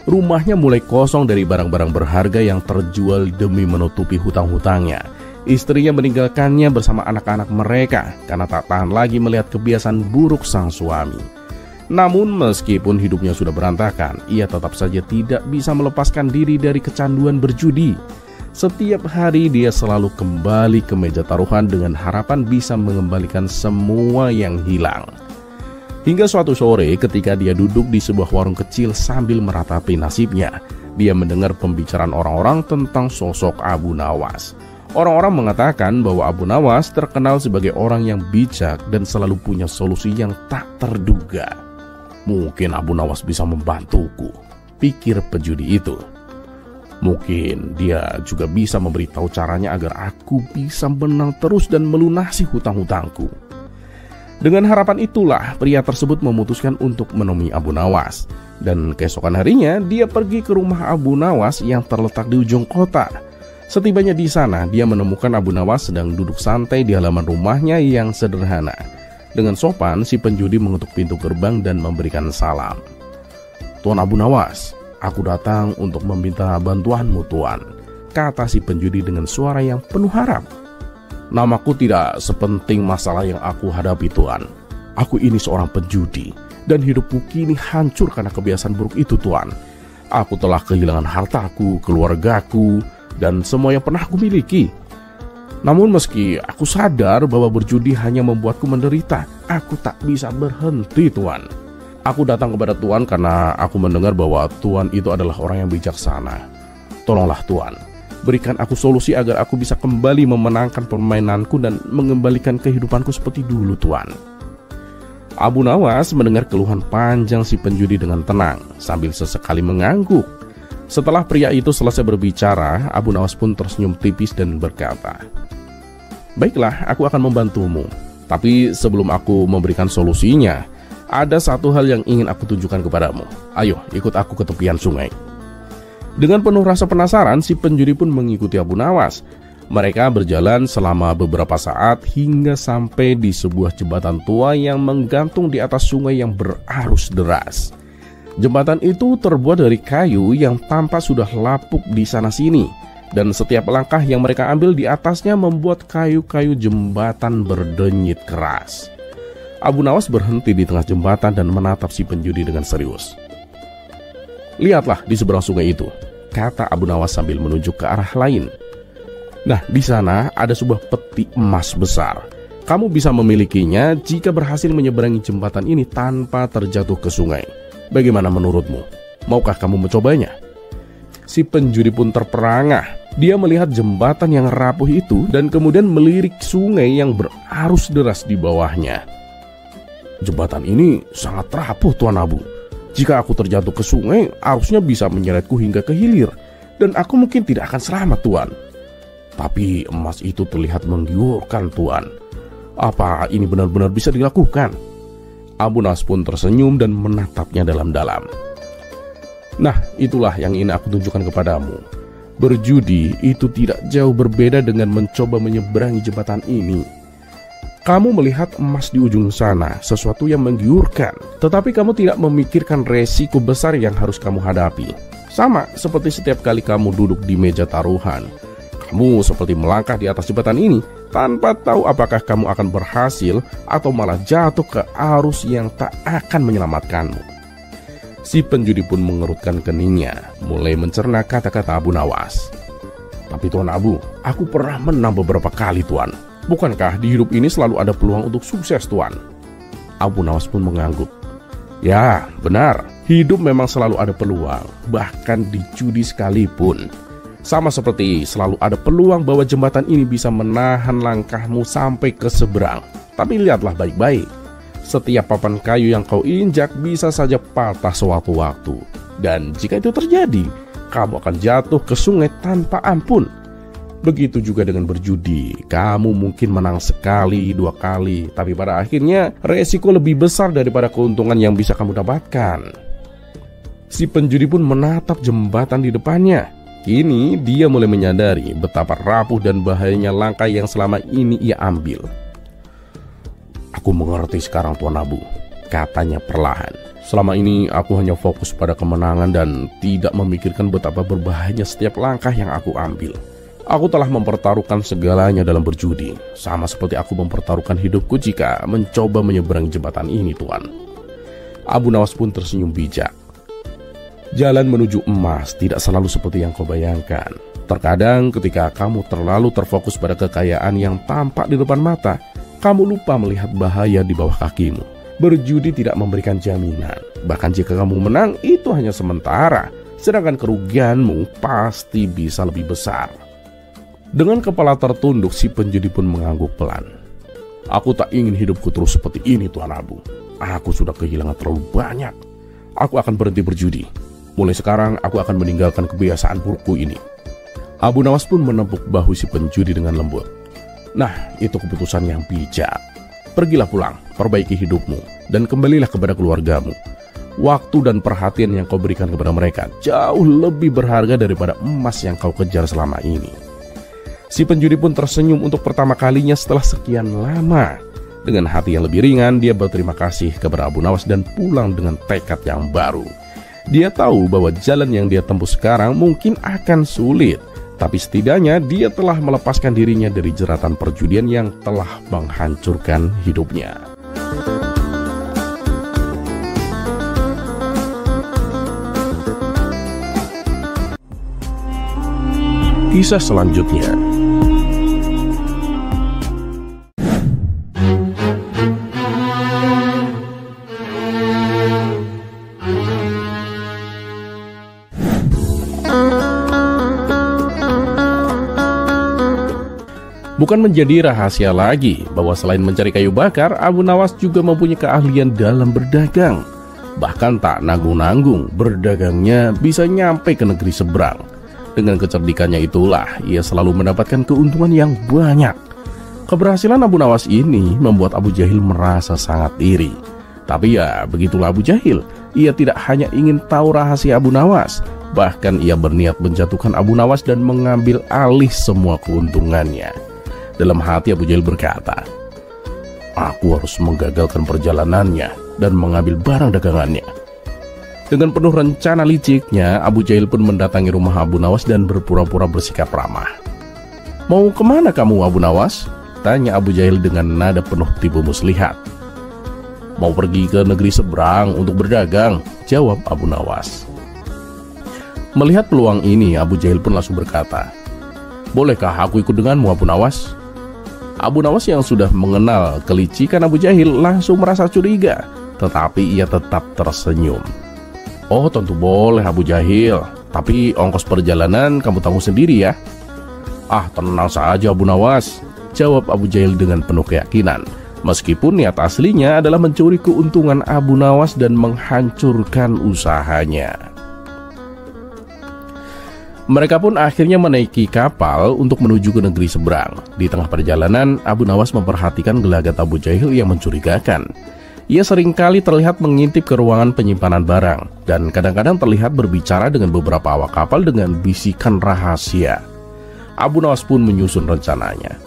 Rumahnya mulai kosong dari barang-barang berharga yang terjual demi menutupi hutang-hutangnya. Istrinya meninggalkannya bersama anak-anak mereka karena tak tahan lagi melihat kebiasaan buruk sang suami. Namun meskipun hidupnya sudah berantakan, ia tetap saja tidak bisa melepaskan diri dari kecanduan berjudi. Setiap hari dia selalu kembali ke meja taruhan dengan harapan bisa mengembalikan semua yang hilang. Hingga suatu sore ketika dia duduk di sebuah warung kecil sambil meratapi nasibnya, dia mendengar pembicaraan orang-orang tentang sosok Abu Nawas. Orang-orang mengatakan bahwa Abu Nawas terkenal sebagai orang yang bijak dan selalu punya solusi yang tak terduga. Mungkin Abu Nawas bisa membantuku, pikir penjudi itu. Mungkin dia juga bisa memberitahu caranya agar aku bisa menang terus dan melunasi hutang-hutangku. Dengan harapan itulah pria tersebut memutuskan untuk menemui Abu Nawas. Dan keesokan harinya dia pergi ke rumah Abu Nawas yang terletak di ujung kota. Setibanya di sana, dia menemukan Abu Nawas sedang duduk santai di halaman rumahnya yang sederhana. Dengan sopan, si penjudi mengetuk pintu gerbang dan memberikan salam. Tuan Abu Nawas, aku datang untuk meminta bantuanmu, Tuan, kata si penjudi dengan suara yang penuh harap. Namaku tidak sepenting masalah yang aku hadapi, Tuan. Aku ini seorang penjudi, dan hidupku kini hancur karena kebiasaan buruk itu, Tuan. Aku telah kehilangan hartaku, keluargaku, dan semua yang pernah aku miliki. Namun meski aku sadar bahwa berjudi hanya membuatku menderita, aku tak bisa berhenti, Tuan. Aku datang kepada Tuan karena aku mendengar bahwa Tuan itu adalah orang yang bijaksana. Tolonglah Tuan, berikan aku solusi agar aku bisa kembali memenangkan permainanku dan mengembalikan kehidupanku seperti dulu, Tuan. Abu Nawas mendengar keluhan panjang si penjudi dengan tenang sambil sesekali mengangguk. Setelah pria itu selesai berbicara, Abu Nawas pun tersenyum tipis dan berkata, baiklah, aku akan membantumu. Tapi sebelum aku memberikan solusinya, ada satu hal yang ingin aku tunjukkan kepadamu. Ayo, ikut aku ke tepian sungai. Dengan penuh rasa penasaran, si penjudi pun mengikuti Abu Nawas. Mereka berjalan selama beberapa saat hingga sampai di sebuah jembatan tua yang menggantung di atas sungai yang berarus deras. Jembatan itu terbuat dari kayu yang tampak sudah lapuk di sana-sini, dan setiap langkah yang mereka ambil di atasnya membuat kayu-kayu jembatan berdenyit keras. Abu Nawas berhenti di tengah jembatan dan menatap si penjudi dengan serius. Lihatlah di seberang sungai itu, kata Abu Nawas sambil menunjuk ke arah lain. Nah, di sana ada sebuah peti emas besar. Kamu bisa memilikinya jika berhasil menyeberangi jembatan ini tanpa terjatuh ke sungai. Bagaimana menurutmu? Maukah kamu mencobanya? Si penjudi pun terperangah. Dia melihat jembatan yang rapuh itu dan kemudian melirik sungai yang berarus deras di bawahnya. Jembatan ini sangat rapuh, Tuan Abu. Jika aku terjatuh ke sungai, arusnya bisa menyeretku hingga ke hilir, dan aku mungkin tidak akan selamat, Tuan. Tapi emas itu terlihat menggiurkan, Tuan. Apa ini benar-benar bisa dilakukan? Abu Nawas pun tersenyum dan menatapnya dalam-dalam. Nah, itulah yang ingin aku tunjukkan kepadamu. Berjudi itu tidak jauh berbeda dengan mencoba menyeberangi jembatan ini. Kamu melihat emas di ujung sana, sesuatu yang menggiurkan, tetapi kamu tidak memikirkan resiko besar yang harus kamu hadapi. Sama seperti setiap kali kamu duduk di meja taruhan. Kamu seperti melangkah di atas jembatan ini tanpa tahu apakah kamu akan berhasil atau malah jatuh ke arus yang tak akan menyelamatkanmu. Si penjudi pun mengerutkan keningnya, mulai mencerna kata-kata Abu Nawas. Tapi Tuan Abu, aku pernah menang beberapa kali, Tuan. Bukankah di hidup ini selalu ada peluang untuk sukses, Tuan? Abu Nawas pun mengangguk. Ya, benar. Hidup memang selalu ada peluang, bahkan di judi sekalipun. Sama seperti selalu ada peluang bahwa jembatan ini bisa menahan langkahmu sampai ke seberang. Tapi lihatlah baik-baik. Setiap papan kayu yang kau injak bisa saja patah sewaktu waktu. Dan jika itu terjadi, kamu akan jatuh ke sungai tanpa ampun. Begitu juga dengan berjudi. Kamu mungkin menang sekali, 2 kali, tapi pada akhirnya resiko lebih besar daripada keuntungan yang bisa kamu dapatkan. Si penjudi pun menatap jembatan di depannya. Kini dia mulai menyadari betapa rapuh dan bahayanya langkah yang selama ini ia ambil. Aku mengerti sekarang, Tuan Abu, katanya perlahan. Selama ini aku hanya fokus pada kemenangan dan tidak memikirkan betapa berbahayanya setiap langkah yang aku ambil. Aku telah mempertaruhkan segalanya dalam berjudi, sama seperti aku mempertaruhkan hidupku jika mencoba menyeberangi jembatan ini, Tuan. Abu Nawas pun tersenyum bijak. Jalan menuju emas tidak selalu seperti yang kau bayangkan. Terkadang ketika kamu terlalu terfokus pada kekayaan yang tampak di depan mata, kamu lupa melihat bahaya di bawah kakimu. Berjudi tidak memberikan jaminan. Bahkan jika kamu menang, itu hanya sementara, sedangkan kerugianmu pasti bisa lebih besar. Dengan kepala tertunduk, si penjudi pun mengangguk pelan. Aku tak ingin hidupku terus seperti ini, Tuan Abu. Aku sudah kehilangan terlalu banyak. Aku akan berhenti berjudi. Mulai sekarang aku akan meninggalkan kebiasaan burukku ini. Abu Nawas pun menepuk bahu si penjudi dengan lembut. Nah, itu keputusan yang bijak. Pergilah pulang, perbaiki hidupmu, dan kembalilah kepada keluargamu. Waktu dan perhatian yang kau berikan kepada mereka jauh lebih berharga daripada emas yang kau kejar selama ini. Si penjudi pun tersenyum untuk pertama kalinya setelah sekian lama. Dengan hati yang lebih ringan, dia berterima kasih kepada Abu Nawas dan pulang dengan tekad yang baru. Dia tahu bahwa jalan yang dia tempuh sekarang mungkin akan sulit, tapi setidaknya dia telah melepaskan dirinya dari jeratan perjudian yang telah menghancurkan hidupnya. Kisah selanjutnya. Bukan menjadi rahasia lagi bahwa selain mencari kayu bakar, Abu Nawas juga mempunyai keahlian dalam berdagang. Bahkan tak nanggung-nanggung, berdagangnya bisa nyampe ke negeri seberang. Dengan kecerdikannya itulah ia selalu mendapatkan keuntungan yang banyak. Keberhasilan Abu Nawas ini membuat Abu Jahil merasa sangat iri. Tapi ya begitulah Abu Jahil, ia tidak hanya ingin tahu rahasia Abu Nawas, bahkan ia berniat menjatuhkan Abu Nawas dan mengambil alih semua keuntungannya. Dalam hati Abu Jahil berkata, aku harus menggagalkan perjalanannya dan mengambil barang dagangannya. Dengan penuh rencana liciknya, Abu Jahil pun mendatangi rumah Abu Nawas dan berpura-pura bersikap ramah. Mau kemana kamu, Abu Nawas? Tanya Abu Jahil dengan nada penuh tipu muslihat. Mau pergi ke negeri seberang untuk berdagang, jawab Abu Nawas. Melihat peluang ini, Abu Jahil pun langsung berkata, bolehkah aku ikut denganmu, Abu Nawas? Abu Nawas yang sudah mengenal kelicikan Abu Jahil langsung merasa curiga, tetapi ia tetap tersenyum. Oh, tentu boleh Abu Jahil, tapi ongkos perjalanan kamu tanggung sendiri ya. Ah, tenang saja Abu Nawas, jawab Abu Jahil dengan penuh keyakinan, Meskipun niat aslinya adalah mencuri keuntungan Abu Nawas dan menghancurkan usahanya. Mereka pun akhirnya menaiki kapal untuk menuju ke negeri seberang. Di tengah perjalanan, Abu Nawas memperhatikan gelagat Abu Jahil yang mencurigakan. Ia seringkali terlihat mengintip ke ruangan penyimpanan barang, dan kadang-kadang terlihat berbicara dengan beberapa awak kapal dengan bisikan rahasia. Abu Nawas pun menyusun rencananya.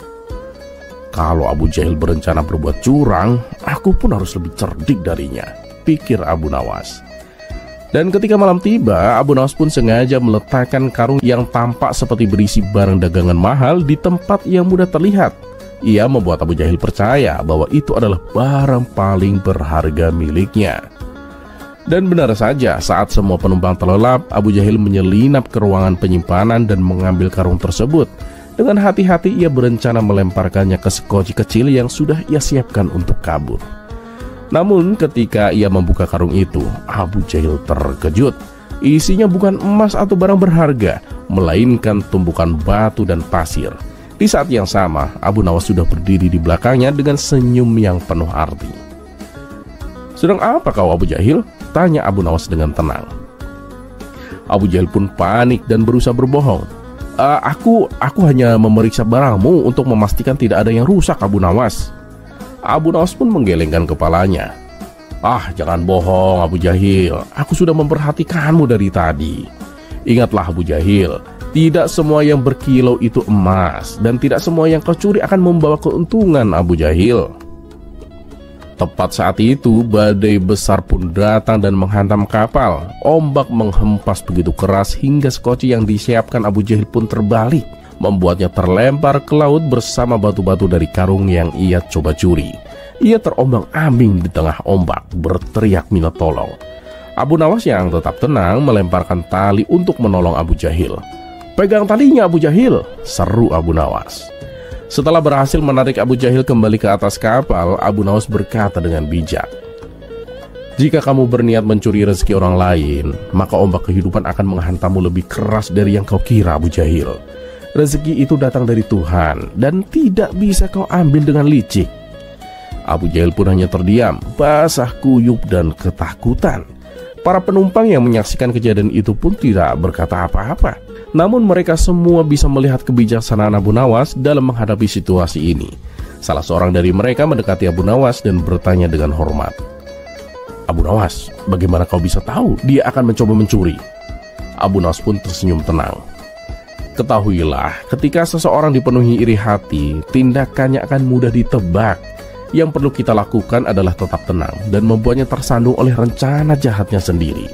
Kalau Abu Jahil berencana berbuat curang, aku pun harus lebih cerdik darinya, pikir Abu Nawas. Dan ketika malam tiba, Abu Nawas pun sengaja meletakkan karung yang tampak seperti berisi barang dagangan mahal di tempat yang mudah terlihat. Ia membuat Abu Jahil percaya bahwa itu adalah barang paling berharga miliknya. Dan benar saja, saat semua penumpang terlelap, Abu Jahil menyelinap ke ruangan penyimpanan dan mengambil karung tersebut. Dengan hati-hati ia berencana melemparkannya ke sekoci kecil yang sudah ia siapkan untuk kabur. Namun ketika ia membuka karung itu, Abu Jahil terkejut. Isinya bukan emas atau barang berharga, melainkan tumpukan batu dan pasir. Di saat yang sama, Abu Nawas sudah berdiri di belakangnya dengan senyum yang penuh arti. "Sedang apa kau, Abu Jahil?" tanya Abu Nawas dengan tenang. Abu Jahil pun panik dan berusaha berbohong. Aku hanya memeriksa barangmu untuk memastikan tidak ada yang rusak, Abu Nawas." Abu Nawas pun menggelengkan kepalanya. Jangan bohong, Abu Jahil. Aku sudah memperhatikanmu dari tadi. Ingatlah, Abu Jahil, tidak semua yang berkilau itu emas, dan tidak semua yang kau curi akan membawa keuntungan, Abu Jahil." Tepat saat itu, badai besar pun datang dan menghantam kapal. Ombak menghempas begitu keras hingga sekoci yang disiapkan Abu Jahil pun terbalik, membuatnya terlempar ke laut bersama batu-batu dari karung yang ia coba curi. Ia terombang-ambing di tengah ombak, berteriak minta tolong. Abu Nawas yang tetap tenang melemparkan tali untuk menolong Abu Jahil. "Pegang talinya, Abu Jahil!" seru Abu Nawas. Setelah berhasil menarik Abu Jahil kembali ke atas kapal, Abu Nawas berkata dengan bijak, "Jika kamu berniat mencuri rezeki orang lain, maka ombak kehidupan akan menghantammu lebih keras dari yang kau kira, Abu Jahil. Rezeki itu datang dari Tuhan dan tidak bisa kau ambil dengan licik." Abu Jahil pun hanya terdiam, basah kuyup dan ketakutan. Para penumpang yang menyaksikan kejadian itu pun tidak berkata apa-apa. Namun mereka semua bisa melihat kebijaksanaan Abu Nawas dalam menghadapi situasi ini. Salah seorang dari mereka mendekati Abu Nawas dan bertanya dengan hormat, "Abu Nawas, bagaimana kau bisa tahu dia akan mencoba mencuri?" Abu Nawas pun tersenyum tenang. "Ketahuilah, ketika seseorang dipenuhi iri hati, tindakannya akan mudah ditebak. Yang perlu kita lakukan adalah tetap tenang dan membuatnya tersandung oleh rencana jahatnya sendiri."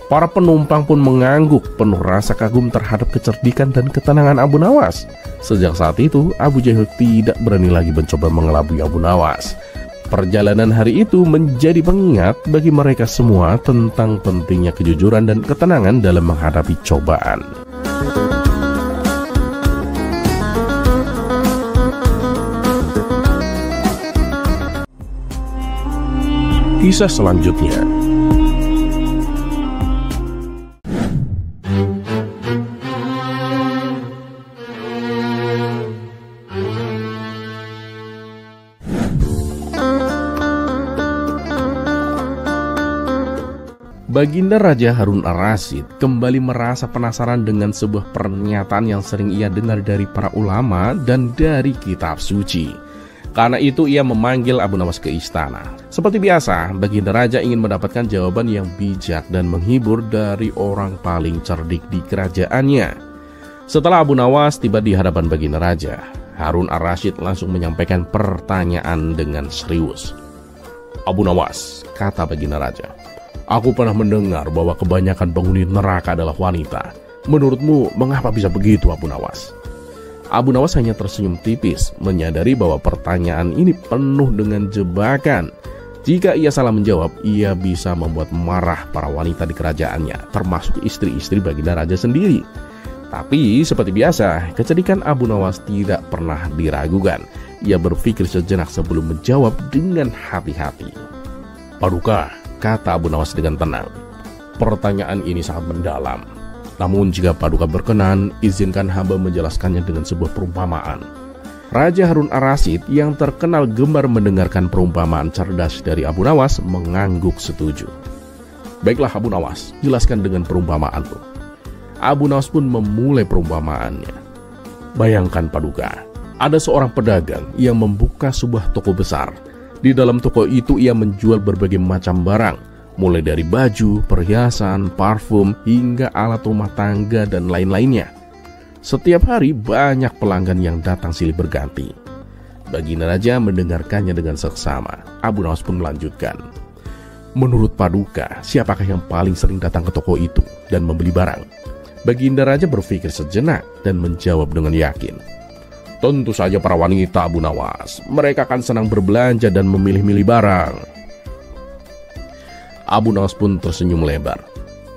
Para penumpang pun mengangguk penuh rasa kagum terhadap kecerdikan dan ketenangan Abu Nawas. Sejak saat itu, Abu Jahil tidak berani lagi mencoba mengelabui Abu Nawas. Perjalanan hari itu menjadi pengingat bagi mereka semua tentang pentingnya kejujuran dan ketenangan dalam menghadapi cobaan. Kisah selanjutnya. Baginda Raja Harun Ar-Rasyid kembali merasa penasaran dengan sebuah pernyataan yang sering ia dengar dari para ulama dan dari kitab suci. Karena itu ia memanggil Abu Nawas ke istana. Seperti biasa, Baginda Raja ingin mendapatkan jawaban yang bijak dan menghibur dari orang paling cerdik di kerajaannya. Setelah Abu Nawas tiba di hadapan Baginda Raja, Harun Ar-Rasyid langsung menyampaikan pertanyaan dengan serius. "Abu Nawas," kata Baginda Raja, "aku pernah mendengar bahwa kebanyakan penghuni neraka adalah wanita. Menurutmu, mengapa bisa begitu, Abu Nawas?" Abu Nawas hanya tersenyum tipis, menyadari bahwa pertanyaan ini penuh dengan jebakan. Jika ia salah menjawab, ia bisa membuat marah para wanita di kerajaannya, termasuk istri-istri Baginda Raja sendiri. Tapi seperti biasa, kecerdikan Abu Nawas tidak pernah diragukan. Ia berpikir sejenak sebelum menjawab dengan hati-hati. "Paduka," kata Abu Nawas dengan tenang, "pertanyaan ini sangat mendalam. Namun jika Paduka berkenan, izinkan hamba menjelaskannya dengan sebuah perumpamaan. Raja Harun ar-Rasyid yang terkenal gemar mendengarkan perumpamaan cerdas dari Abu Nawas mengangguk setuju. Baiklah Abu Nawas, jelaskan dengan perumpamaanmu. Abu Nawas pun memulai perumpamaannya. Bayangkan Paduka, ada seorang pedagang yang membuka sebuah toko besar. Di dalam toko itu ia menjual berbagai macam barang, mulai dari baju, perhiasan, parfum, hingga alat rumah tangga dan lain-lainnya. Setiap hari banyak pelanggan yang datang silih berganti. Baginda Raja mendengarkannya dengan seksama. Abu Nawas pun melanjutkan. Menurut Paduka, siapakah yang paling sering datang ke toko itu dan membeli barang? Baginda Raja berpikir sejenak dan menjawab dengan yakin. Tentu saja para wanita Abu Nawas. Mereka akan senang berbelanja dan memilih-milih barang. Abu Nawas pun tersenyum lebar.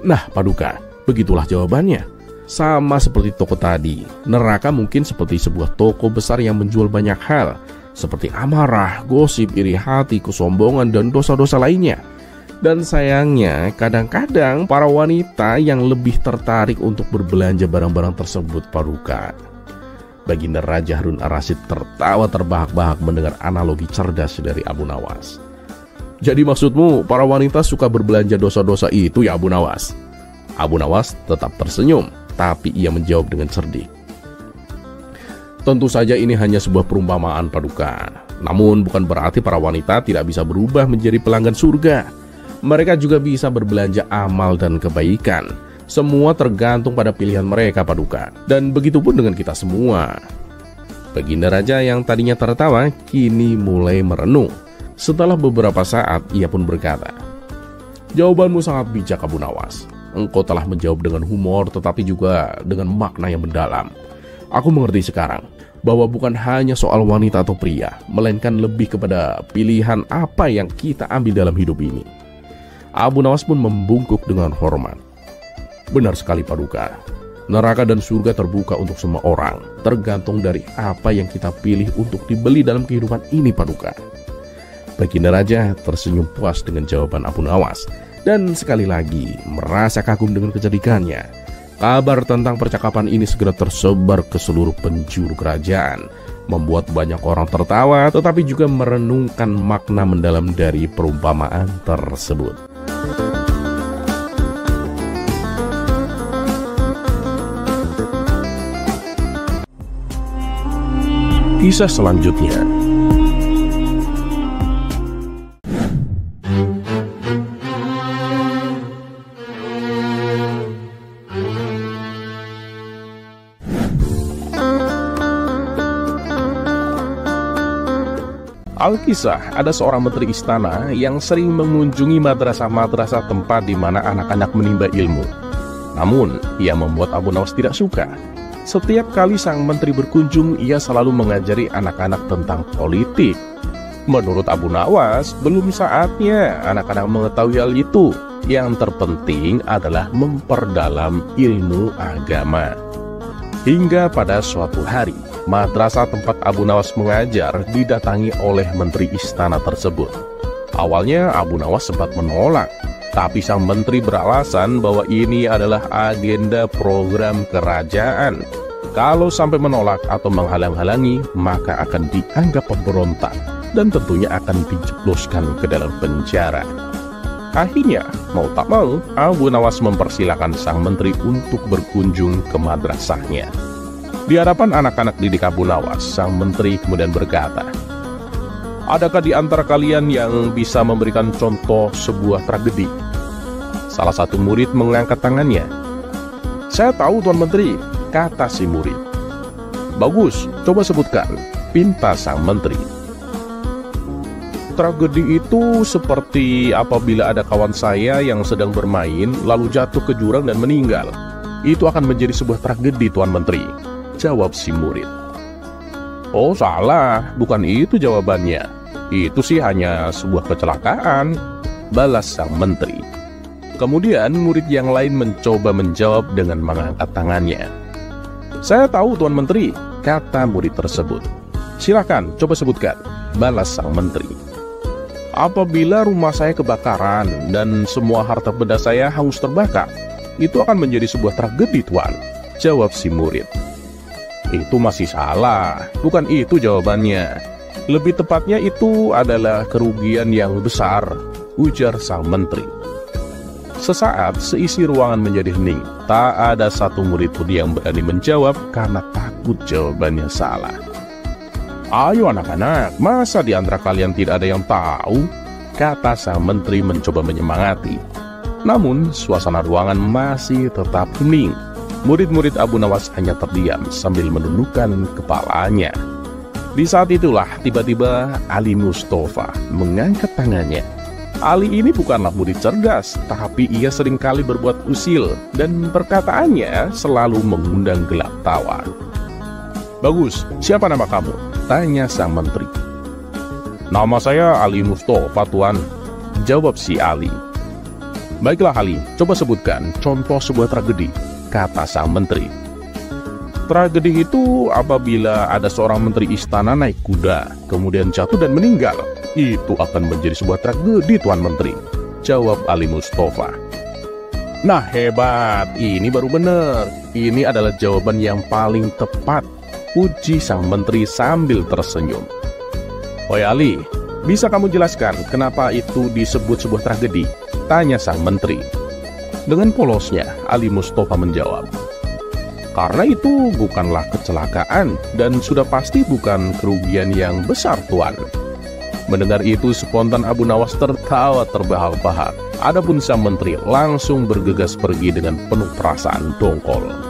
Nah Paduka, begitulah jawabannya. Sama seperti toko tadi, neraka mungkin seperti sebuah toko besar yang menjual banyak hal, seperti amarah, gosip, iri hati, kesombongan, dan dosa-dosa lainnya. Dan sayangnya, kadang-kadang para wanita yang lebih tertarik untuk berbelanja barang-barang tersebut Paduka. Baginda Raja Harun ar-Rasyid tertawa terbahak-bahak mendengar analogi cerdas dari Abu Nawas. Jadi maksudmu para wanita suka berbelanja dosa-dosa itu ya Abu Nawas? Abu Nawas tetap tersenyum, tapi ia menjawab dengan cerdik. Tentu saja ini hanya sebuah perumpamaan Paduka. Namun bukan berarti para wanita tidak bisa berubah menjadi pelanggan surga. Mereka juga bisa berbelanja amal dan kebaikan. Semua tergantung pada pilihan mereka Paduka. Dan begitu pun dengan kita semua. Baginda Raja yang tadinya tertawa kini mulai merenung. Setelah beberapa saat ia pun berkata, jawabanmu sangat bijak Abu Nawas. Engkau telah menjawab dengan humor tetapi juga dengan makna yang mendalam. Aku mengerti sekarang bahwa bukan hanya soal wanita atau pria, melainkan lebih kepada pilihan apa yang kita ambil dalam hidup ini. Abu Nawas pun membungkuk dengan hormat. Benar sekali Paduka. Neraka dan surga terbuka untuk semua orang, tergantung dari apa yang kita pilih untuk dibeli dalam kehidupan ini Paduka. Baginda Raja tersenyum puas dengan jawaban Abu Nawas. Dan sekali lagi merasa kagum dengan kecerdikannya. Kabar tentang percakapan ini segera tersebar ke seluruh penjuru kerajaan, membuat banyak orang tertawa tetapi juga merenungkan makna mendalam dari perumpamaan tersebut. Kisah selanjutnya. Alkisah, ada seorang menteri istana yang sering mengunjungi madrasah-madrasah tempat di mana anak-anak menimba ilmu. Namun, ia membuat Abu Nawas tidak suka. Setiap kali sang menteri berkunjung, ia selalu mengajari anak-anak tentang politik. Menurut Abu Nawas, belum saatnya anak-anak mengetahui hal itu. Yang terpenting adalah memperdalam ilmu agama. Hingga pada suatu hari, madrasah tempat Abu Nawas mengajar didatangi oleh menteri istana tersebut. Awalnya Abu Nawas sempat menolak, tapi sang menteri beralasan bahwa ini adalah agenda program kerajaan. Kalau sampai menolak atau menghalang-halangi, maka akan dianggap pemberontak dan tentunya akan dijebloskan ke dalam penjara. Akhirnya, mau tak mau, Abu Nawas mempersilahkan sang menteri untuk berkunjung ke madrasahnya. Di hadapan anak-anak didik Abu Nawas, sang menteri kemudian berkata, adakah di antara kalian yang bisa memberikan contoh sebuah tragedi? Salah satu murid mengangkat tangannya. Saya tahu Tuan Menteri, kata si murid. Bagus, coba sebutkan, pinta sang menteri. Tragedi itu seperti apabila ada kawan saya yang sedang bermain lalu jatuh ke jurang dan meninggal. Itu akan menjadi sebuah tragedi Tuan Menteri, jawab si murid. Oh salah, bukan itu jawabannya. Itu sih hanya sebuah kecelakaan, balas sang menteri. Kemudian murid yang lain mencoba menjawab dengan mengangkat tangannya. Saya tahu Tuan Menteri, kata murid tersebut. Silakan, coba sebutkan, balas sang menteri. Apabila rumah saya kebakaran dan semua harta benda saya hangus terbakar, itu akan menjadi sebuah tragedi Tuan, jawab si murid. Itu masih salah, bukan itu jawabannya. Lebih tepatnya itu adalah kerugian yang besar, ujar sang menteri. Sesaat seisi ruangan menjadi hening. Tak ada satu murid pun yang berani menjawab karena takut jawabannya salah. Ayo anak-anak, masa di antara kalian tidak ada yang tahu? Kata sang menteri mencoba menyemangati. Namun suasana ruangan masih tetap hening. Murid-murid Abu Nawas hanya terdiam sambil menundukkan kepalanya. Di saat itulah tiba-tiba Ali Mustafa mengangkat tangannya. Ali ini bukanlah murid cerdas, tapi ia seringkali berbuat usil dan perkataannya selalu mengundang gelak tawa. Bagus, siapa nama kamu? Tanya sang menteri. Nama saya Ali Mustafa, Tuan, jawab si Ali. Baiklah Ali, coba sebutkan contoh sebuah tragedi, kata sang menteri. Tragedi itu apabila ada seorang menteri istana naik kuda, kemudian jatuh dan meninggal. Itu akan menjadi sebuah tragedi, Tuan Menteri, jawab Ali Mustafa. Nah hebat, ini baru benar. Ini adalah jawaban yang paling tepat, puji sang menteri sambil tersenyum. Oi Ali, bisa kamu jelaskan kenapa itu disebut sebuah tragedi? Tanya sang menteri. Dengan polosnya, Ali Mustafa menjawab, karena itu bukanlah kecelakaan dan sudah pasti bukan kerugian yang besar, Tuan. Mendengar itu spontan Abu Nawas tertawa terbahak-bahak. Adapun sang menteri langsung bergegas pergi dengan penuh perasaan dongkol.